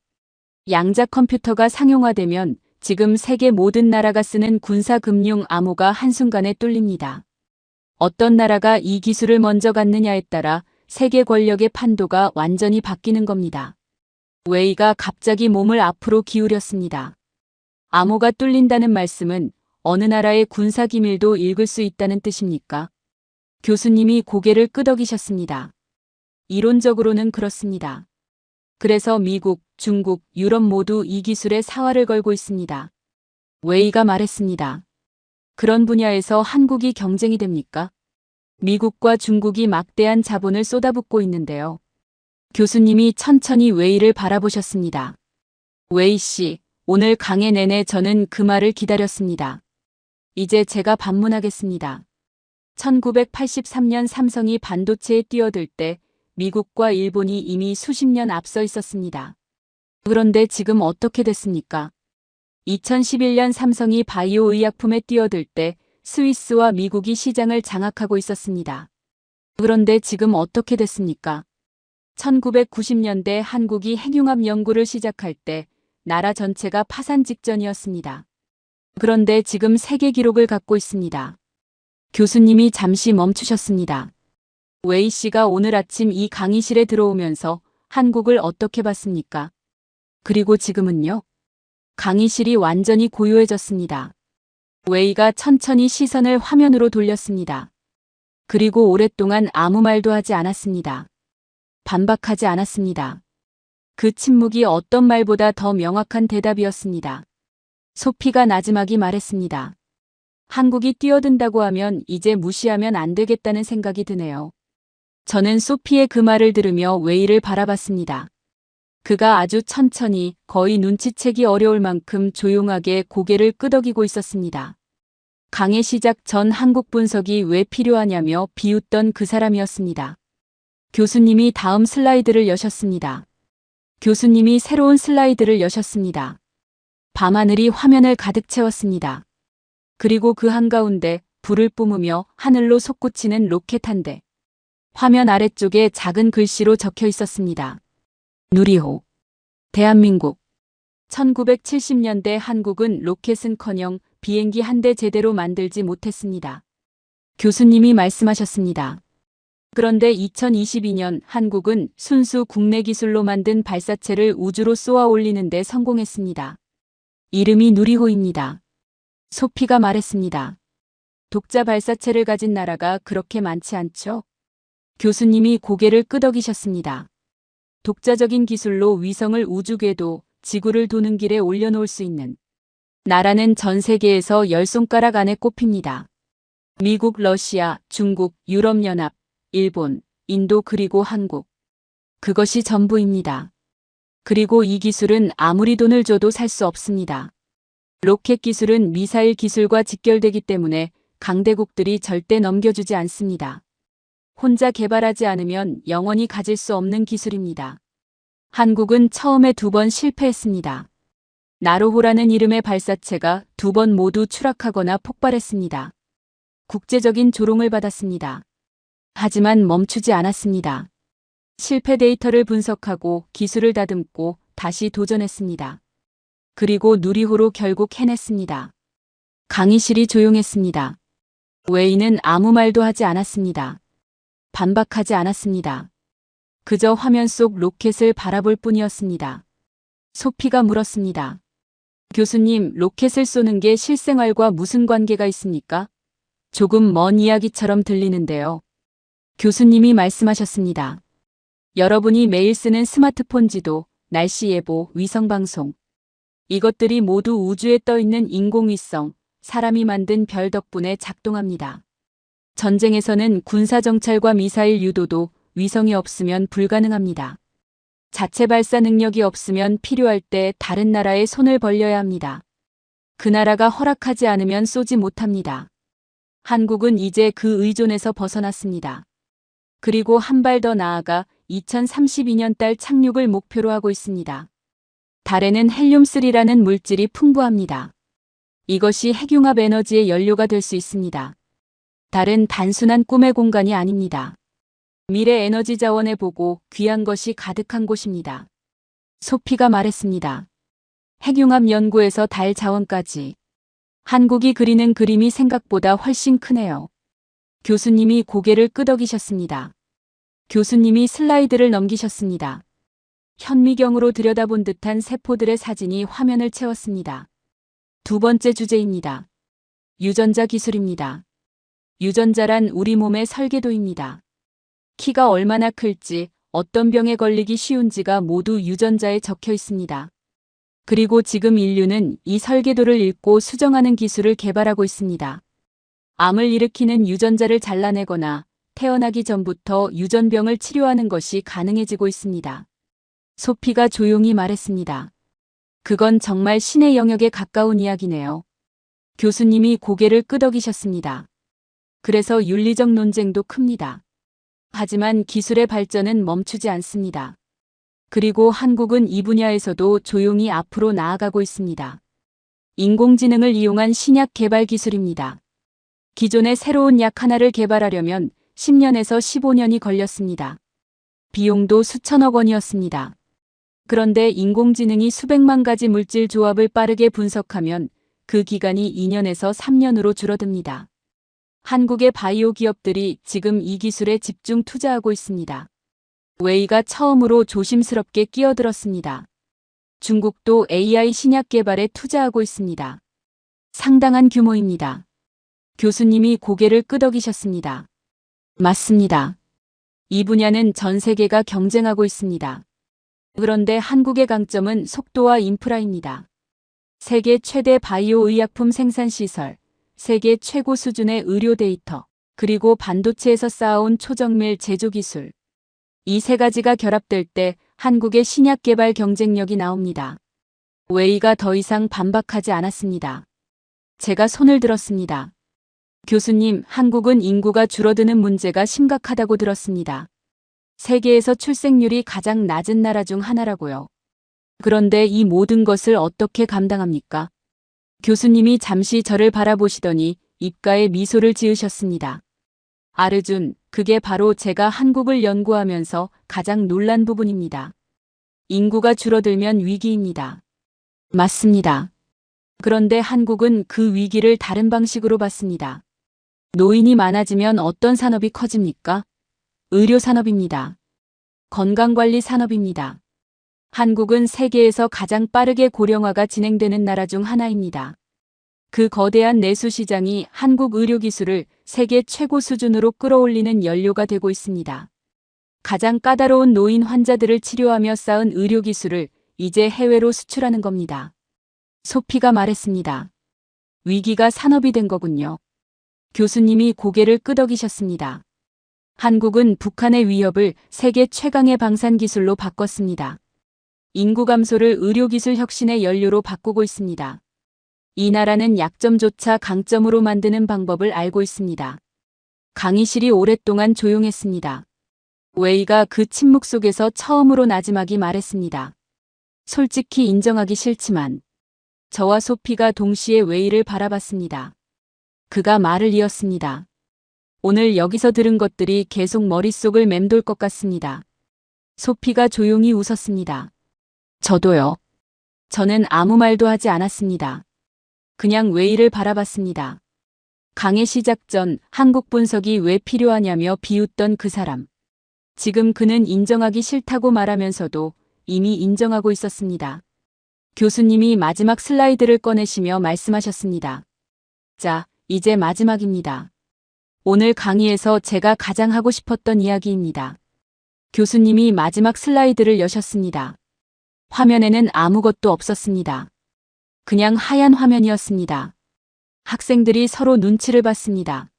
양자 컴퓨터가 상용화되면 지금 세계 모든 나라가 쓰는 군사금융 암호가 한순간에 뚫립니다. 어떤 나라가 이 기술을 먼저 갖느냐에 따라 세계 권력의 판도가 완전히 바뀌는 겁니다. 웨이가 갑자기 몸을 앞으로 기울였습니다. 암호가 뚫린다는 말씀은 어느 나라의 군사기밀도 읽을 수 있다는 뜻입니까? 교수님이 고개를 끄덕이셨습니다. 이론적으로는 그렇습니다. 그래서 미국, 중국, 유럽 모두 이 기술에 사활을 걸고 있습니다. 웨이가 말했습니다. 그런 분야에서 한국이 경쟁이 됩니까? 미국과 중국이 막대한 자본을 쏟아붓고 있는데요. 교수님이 천천히 웨이를 바라보셨습니다. 웨이 씨, 오늘 강의 내내 저는 그 말을 기다렸습니다. 이제 제가 반문하겠습니다. 1983년 삼성이 반도체에 뛰어들 때 미국과 일본이 이미 수십 년 앞서 있었습니다. 그런데 지금 어떻게 됐습니까? 2011년 삼성이 바이오 의약품에 뛰어들 때 스위스와 미국이 시장을 장악하고 있었습니다. 그런데 지금 어떻게 됐습니까? 1990년대 한국이 핵융합 연구를 시작할 때 나라 전체가 파산 직전이었습니다. 그런데 지금 세계 기록을 갖고 있습니다. 교수님이 잠시 멈추셨습니다. 웨이 씨가 오늘 아침 이 강의실에 들어오면서 한국을 어떻게 봤습니까? 그리고 지금은요? 강의실이 완전히 고요해졌습니다. 웨이가 천천히 시선을 화면으로 돌렸습니다. 그리고 오랫동안 아무 말도 하지 않았습니다. 반박하지 않았습니다. 그 침묵이 어떤 말보다 더 명확한 대답이었습니다. 소피가 나지막이 말했습니다. 한국이 뛰어든다고 하면 이제 무시하면 안 되겠다는 생각이 드네요. 저는 소피의 그 말을 들으며 웨이를 바라봤습니다. 그가 아주 천천히 거의 눈치채기 어려울 만큼 조용하게 고개를 끄덕이고 있었습니다. 강의 시작 전 한국 분석이 왜 필요하냐며 비웃던 그 사람이었습니다. 교수님이 다음 슬라이드를 여셨습니다. 교수님이 새로운 슬라이드를 여셨습니다. 밤하늘이 화면을 가득 채웠습니다. 그리고 그 한가운데 불을 뿜으며 하늘로 솟구치는 로켓 한 대. 화면 아래쪽에 작은 글씨로 적혀 있었습니다. 누리호. 대한민국. 1970년대 한국은 로켓은커녕 비행기 한 대 제대로 만들지 못했습니다. 교수님이 말씀하셨습니다. 그런데 2022년 한국은 순수 국내 기술로 만든 발사체를 우주로 쏘아 올리는 데 성공했습니다. 이름이 누리호입니다. 소피가 말했습니다. 독자 발사체를 가진 나라가 그렇게 많지 않죠? 교수님이 고개를 끄덕이셨습니다. 독자적인 기술로 위성을 우주궤도, 지구를 도는 길에 올려놓을 수 있는 나라는 전 세계에서 10손가락 안에 꼽힙니다. 미국, 러시아, 중국, 유럽연합, 일본, 인도 그리고 한국. 그것이 전부입니다. 그리고 이 기술은 아무리 돈을 줘도 살 수 없습니다. 로켓 기술은 미사일 기술과 직결되기 때문에 강대국들이 절대 넘겨주지 않습니다. 혼자 개발하지 않으면 영원히 가질 수 없는 기술입니다. 한국은 처음에 2번 실패했습니다. 나로호라는 이름의 발사체가 2번 모두 추락하거나 폭발했습니다. 국제적인 조롱을 받았습니다. 하지만 멈추지 않았습니다. 실패 데이터를 분석하고 기술을 다듬고 다시 도전했습니다. 그리고 누리호로 결국 해냈습니다. 강의실이 조용했습니다. 웨이는 아무 말도 하지 않았습니다. 반박하지 않았습니다. 그저 화면 속 로켓을 바라볼 뿐이었습니다. 소피가 물었습니다. 교수님, 로켓을 쏘는 게 실생활과 무슨 관계가 있습니까? 조금 먼 이야기처럼 들리는데요. 교수님이 말씀하셨습니다. 여러분이 매일 쓰는 스마트폰 지도, 날씨 예보, 위성방송. 이것들이 모두 우주에 떠있는 인공위성, 사람이 만든 별 덕분에 작동합니다. 전쟁에서는 군사정찰과 미사일 유도도 위성이 없으면 불가능합니다. 자체 발사 능력이 없으면 필요할 때 다른 나라에 손을 벌려야 합니다. 그 나라가 허락하지 않으면 쏘지 못합니다. 한국은 이제 그 의존에서 벗어났습니다. 그리고 한 발 더 나아가 2032년 달 착륙을 목표로 하고 있습니다. 달에는 헬륨3라는 물질이 풍부합니다. 이것이 핵융합 에너지의 연료가 될 수 있습니다. 달은 단순한 꿈의 공간이 아닙니다. 미래 에너지 자원에 보고 귀한 것이 가득한 곳입니다. 소피가 말했습니다. 핵융합 연구에서 달 자원까지. 한국이 그리는 그림이 생각보다 훨씬 크네요. 교수님이 고개를 끄덕이셨습니다. 교수님이 슬라이드를 넘기셨습니다. 현미경으로 들여다본 듯한 세포들의 사진이 화면을 채웠습니다. 2번째 주제입니다. 유전자 기술입니다. 유전자란 우리 몸의 설계도입니다. 키가 얼마나 클지, 어떤 병에 걸리기 쉬운지가 모두 유전자에 적혀 있습니다. 그리고 지금 인류는 이 설계도를 읽고 수정하는 기술을 개발하고 있습니다. 암을 일으키는 유전자를 잘라내거나 태어나기 전부터 유전병을 치료하는 것이 가능해지고 있습니다. 소피가 조용히 말했습니다. 그건 정말 신의 영역에 가까운 이야기네요. 교수님이 고개를 끄덕이셨습니다. 그래서 윤리적 논쟁도 큽니다. 하지만 기술의 발전은 멈추지 않습니다. 그리고 한국은 이 분야에서도 조용히 앞으로 나아가고 있습니다. 인공지능을 이용한 신약 개발 기술입니다. 기존의 새로운 약 하나를 개발하려면 10년에서 15년이 걸렸습니다. 비용도 수천억 원이었습니다. 그런데 인공지능이 수백만 가지 물질 조합을 빠르게 분석하면 그 기간이 2년에서 3년으로 줄어듭니다. 한국의 바이오 기업들이 지금 이 기술에 집중 투자하고 있습니다. 웨이가 처음으로 조심스럽게 끼어들었습니다. 중국도 AI 신약 개발에 투자하고 있습니다. 상당한 규모입니다. 교수님이 고개를 끄덕이셨습니다. 맞습니다. 이 분야는 전 세계가 경쟁하고 있습니다. 그런데 한국의 강점은 속도와 인프라입니다. 세계 최대 바이오 의약품 생산 시설, 세계 최고 수준의 의료 데이터, 그리고 반도체에서 쌓아온 초정밀 제조 기술. 이 세 가지가 결합될 때 한국의 신약 개발 경쟁력이 나옵니다. 웨이가 더 이상 반박하지 않았습니다. 제가 손을 들었습니다. 교수님, 한국은 인구가 줄어드는 문제가 심각하다고 들었습니다. 세계에서 출생률이 가장 낮은 나라 중 하나라고요. 그런데 이 모든 것을 어떻게 감당합니까? 교수님이 잠시 저를 바라보시더니 입가에 미소를 지으셨습니다. 아르준, 그게 바로 제가 한국을 연구하면서 가장 놀란 부분입니다. 인구가 줄어들면 위기입니다. 맞습니다. 그런데 한국은 그 위기를 다른 방식으로 봤습니다. 노인이 많아지면 어떤 산업이 커집니까? 의료 산업입니다. 건강관리 산업입니다. 한국은 세계에서 가장 빠르게 고령화가 진행되는 나라 중 하나입니다. 그 거대한 내수 시장이 한국 의료기술을 세계 최고 수준으로 끌어올리는 연료가 되고 있습니다. 가장 까다로운 노인 환자들을 치료하며 쌓은 의료기술을 이제 해외로 수출하는 겁니다. 소피가 말했습니다. 위기가 산업이 된 거군요. 교수님이 고개를 끄덕이셨습니다. 한국은 북한의 위협을 세계 최강의 방산 기술로 바꿨습니다. 인구 감소를 의료기술 혁신의 연료로 바꾸고 있습니다. 이 나라는 약점조차 강점으로 만드는 방법을 알고 있습니다. 강의실이 오랫동안 조용했습니다. 웨이가 그 침묵 속에서 처음으로 나지막이 말했습니다. 솔직히 인정하기 싫지만 저와 소피가 동시에 웨이를 바라봤습니다. 그가 말을 이었습니다. 오늘 여기서 들은 것들이 계속 머릿속을 맴돌 것 같습니다. 소피가 조용히 웃었습니다. 저도요. 저는 아무 말도 하지 않았습니다. 그냥 웨이를 바라봤습니다. 강의 시작 전 한국 분석이 왜 필요하냐며 비웃던 그 사람. 지금 그는 인정하기 싫다고 말하면서도 이미 인정하고 있었습니다. 교수님이 마지막 슬라이드를 꺼내시며 말씀하셨습니다. 자, 이제 마지막입니다. 오늘 강의에서 제가 가장 하고 싶었던 이야기입니다. 교수님이 마지막 슬라이드를 여셨습니다. 화면에는 아무것도 없었습니다. 그냥 하얀 화면이었습니다. 학생들이 서로 눈치를 봤습니다.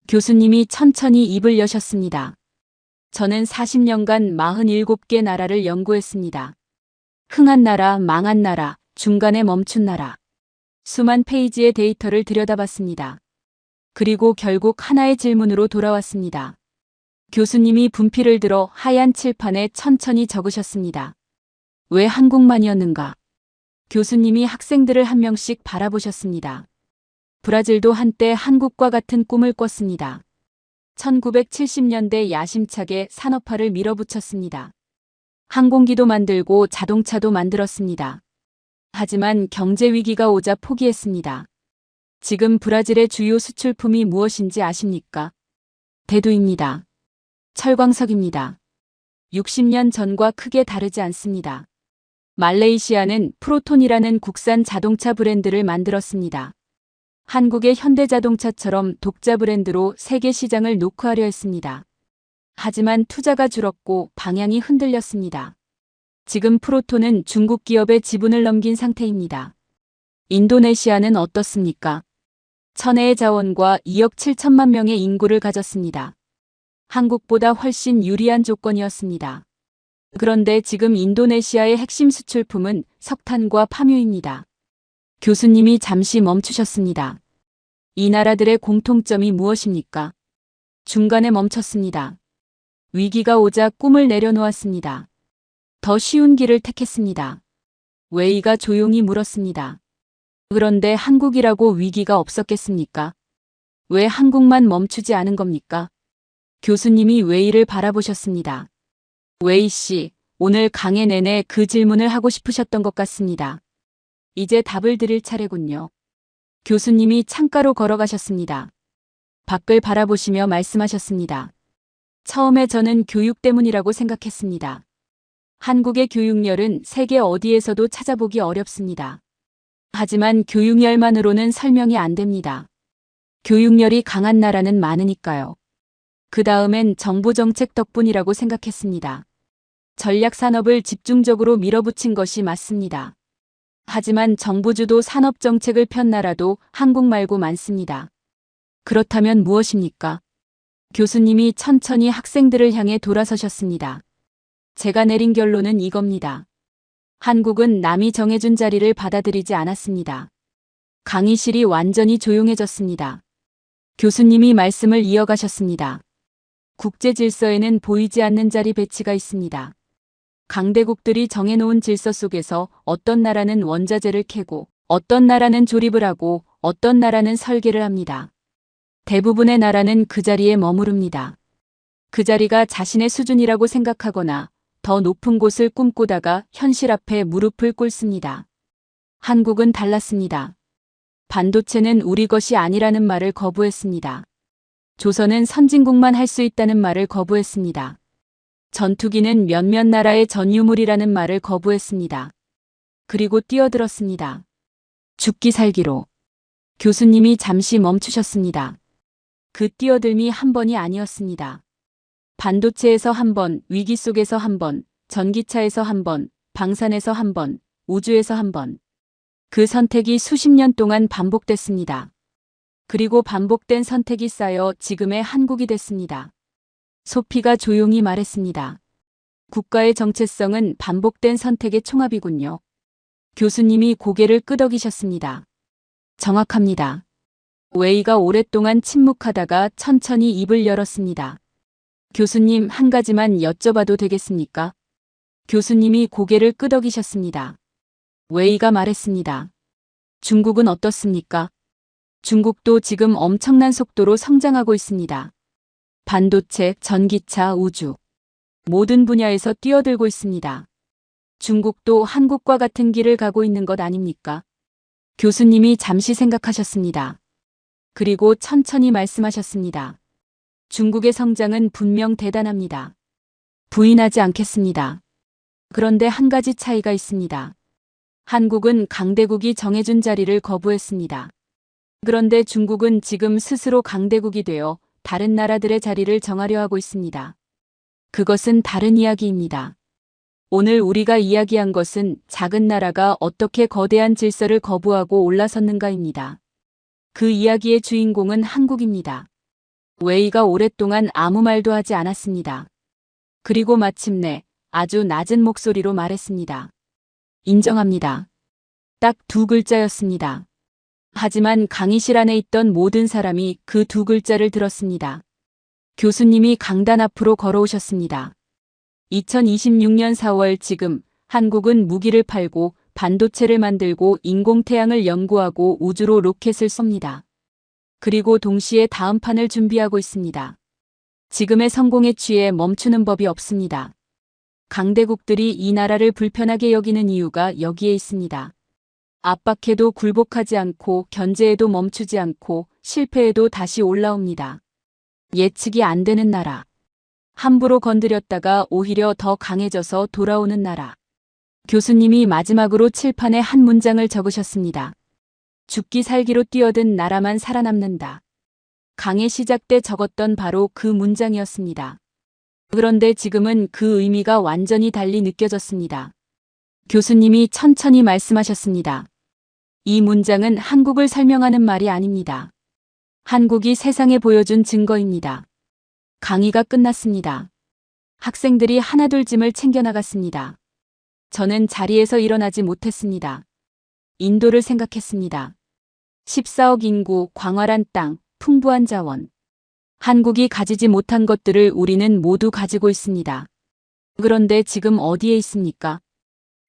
교수님이 천천히 입을 여셨습니다. 저는 40년간 47개 나라를 연구했습니다. 흥한 나라, 망한 나라, 중간에 멈춘 나라. 수만 페이지의 데이터를 들여다봤습니다. 그리고 결국 하나의 질문으로 돌아왔습니다. 교수님이 분필을 들어 하얀 칠판에 천천히 적으셨습니다. 왜 한국만이었는가? 교수님이 학생들을 한 명씩 바라보셨습니다. 브라질도 한때 한국과 같은 꿈을 꿨습니다. 1970년대 야심차게 산업화를 밀어붙였습니다. 항공기도 만들고 자동차도 만들었습니다. 하지만 경제 위기가 오자 포기했습니다. 지금 브라질의 주요 수출품이 무엇인지 아십니까? 대두입니다. 철광석입니다. 60년 전과 크게 다르지 않습니다. 말레이시아는 프로톤이라는 국산 자동차 브랜드를 만들었습니다. 한국의 현대자동차처럼 독자 브랜드로 세계 시장을 노크하려 했습니다. 하지만 투자가 줄었고 방향이 흔들렸습니다. 지금 프로톤은 중국 기업에 지분을 넘긴 상태입니다. 인도네시아는 어떻습니까? 천혜의 자원과 2억 7천만 명의 인구를 가졌습니다. 한국보다 훨씬 유리한 조건이었습니다. 그런데 지금 인도네시아의 핵심 수출품은 석탄과 파묘입니다. 교수님이 잠시 멈추셨습니다. 이 나라들의 공통점이 무엇입니까? 중간에 멈췄습니다. 위기가 오자 꿈을 내려놓았습니다. 더 쉬운 길을 택했습니다. 웨이가 조용히 물었습니다. 그런데 한국이라고 위기가 없었겠습니까? 왜 한국만 멈추지 않은 겁니까? 교수님이 웨이를 바라보셨습니다. 웨이 씨, 오늘 강의 내내 그 질문을 하고 싶으셨던 것 같습니다. 이제 답을 드릴 차례군요. 교수님이 창가로 걸어가셨습니다. 밖을 바라보시며 말씀하셨습니다. 처음에 저는 교육 때문이라고 생각했습니다. 한국의 교육열은 세계 어디에서도 찾아보기 어렵습니다. 하지만 교육열만으로는 설명이 안 됩니다. 교육열이 강한 나라는 많으니까요. 그 다음엔 정부 정책 덕분이라고 생각했습니다. 전략 산업을 집중적으로 밀어붙인 것이 맞습니다. 하지만 정부주도 산업 정책을 편 나라도 한국 말고 많습니다. 그렇다면 무엇입니까? 교수님이 천천히 학생들을 향해 돌아서셨습니다. 제가 내린 결론은 이겁니다. 한국은 남이 정해준 자리를 받아들이지 않았습니다. 강의실이 완전히 조용해졌습니다. 교수님이 말씀을 이어가셨습니다. 국제 질서에는 보이지 않는 자리 배치가 있습니다. 강대국들이 정해놓은 질서 속에서 어떤 나라는 원자재를 캐고 어떤 나라는 조립을 하고 어떤 나라는 설계를 합니다. 대부분의 나라는 그 자리에 머무릅니다. 그 자리가 자신의 수준이라고 생각하거나 더 높은 곳을 꿈꾸다가 현실 앞에 무릎을 꿇습니다. 한국은 달랐습니다. 반도체는 우리 것이 아니라는 말을 거부했습니다. 조선은 선진국만 할 수 있다는 말을 거부했습니다. 전투기는 몇몇 나라의 전유물이라는 말을 거부했습니다. 그리고 뛰어들었습니다. 죽기 살기로. 교수님이 잠시 멈추셨습니다. 그 뛰어들미 한 번이 아니었습니다. 반도체에서 한 번, 위기 속에서 한 번, 전기차에서 한 번, 방산에서 한 번, 우주에서 한 번. 그 선택이 수십 년 동안 반복됐습니다. 그리고 반복된 선택이 쌓여 지금의 한국이 됐습니다. 소피가 조용히 말했습니다. 국가의 정체성은 반복된 선택의 총합이군요. 교수님이 고개를 끄덕이셨습니다. 정확합니다. 웨이가 오랫동안 침묵하다가 천천히 입을 열었습니다. 교수님, 한 가지만 여쭤봐도 되겠습니까? 교수님이 고개를 끄덕이셨습니다. 웨이가 말했습니다. 중국은 어떻습니까? 중국도 지금 엄청난 속도로 성장하고 있습니다. 반도체, 전기차, 우주. 모든 분야에서 뛰어들고 있습니다. 중국도 한국과 같은 길을 가고 있는 것 아닙니까? 교수님이 잠시 생각하셨습니다. 그리고 천천히 말씀하셨습니다. 중국의 성장은 분명 대단합니다. 부인하지 않겠습니다. 그런데 한 가지 차이가 있습니다. 한국은 강대국이 정해준 자리를 거부했습니다. 그런데 중국은 지금 스스로 강대국이 되어 다른 나라들의 자리를 정하려 하고 있습니다. 그것은 다른 이야기입니다. 오늘 우리가 이야기한 것은 작은 나라가 어떻게 거대한 질서를 거부하고 올라섰는가입니다. 그 이야기의 주인공은 한국입니다. 웨이가 오랫동안 아무 말도 하지 않았습니다. 그리고 마침내 아주 낮은 목소리로 말했습니다. 인정합니다. 딱 두 글자였습니다. 하지만 강의실 안에 있던 모든 사람이 그 두 글자를 들었습니다. 교수님이 강단 앞으로 걸어오셨습니다. 2026년 4월 지금 한국은 무기를 팔고 반도체를 만들고 인공태양을 연구하고 우주로 로켓을 쏩니다. 그리고 동시에 다음 판을 준비하고 있습니다. 지금의 성공에 취해 멈추는 법이 없습니다. 강대국들이 이 나라를 불편하게 여기는 이유가 여기에 있습니다. 압박해도 굴복하지 않고 견제해도 멈추지 않고 실패해도 다시 올라옵니다. 예측이 안 되는 나라. 함부로 건드렸다가 오히려 더 강해져서 돌아오는 나라. 교수님이 마지막으로 칠판에 한 문장을 적으셨습니다. 죽기 살기로 뛰어든 나라만 살아남는다. 강의 시작 때 적었던 바로 그 문장이었습니다. 그런데 지금은 그 의미가 완전히 달리 느껴졌습니다. 교수님이 천천히 말씀하셨습니다. 이 문장은 한국을 설명하는 말이 아닙니다. 한국이 세상에 보여준 증거입니다. 강의가 끝났습니다. 학생들이 하나둘 짐을 챙겨나갔습니다. 저는 자리에서 일어나지 못했습니다. 인도를 생각했습니다. 14억 인구, 광활한 땅, 풍부한 자원. 한국이 가지지 못한 것들을 우리는 모두 가지고 있습니다. 그런데 지금 어디에 있습니까?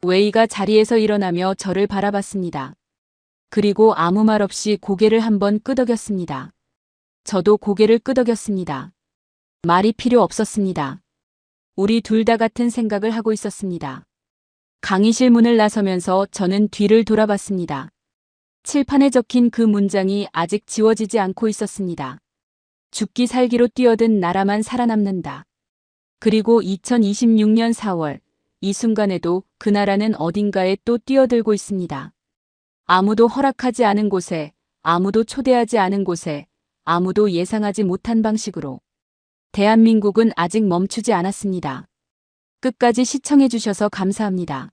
웨이가 자리에서 일어나며 저를 바라봤습니다. 그리고 아무 말 없이 고개를 한번 끄덕였습니다. 저도 고개를 끄덕였습니다. 말이 필요 없었습니다. 우리 둘 다 같은 생각을 하고 있었습니다. 강의실 문을 나서면서 저는 뒤를 돌아봤습니다. 칠판에 적힌 그 문장이 아직 지워지지 않고 있었습니다. 죽기 살기로 뛰어든 나라만 살아남는다. 그리고 2026년 4월, 이 순간에도 그 나라는 어딘가에 또 뛰어들고 있습니다. 아무도 허락하지 않은 곳에, 아무도 초대하지 않은 곳에, 아무도 예상하지 못한 방식으로. 대한민국은 아직 멈추지 않았습니다. 끝까지 시청해 주셔서 감사합니다.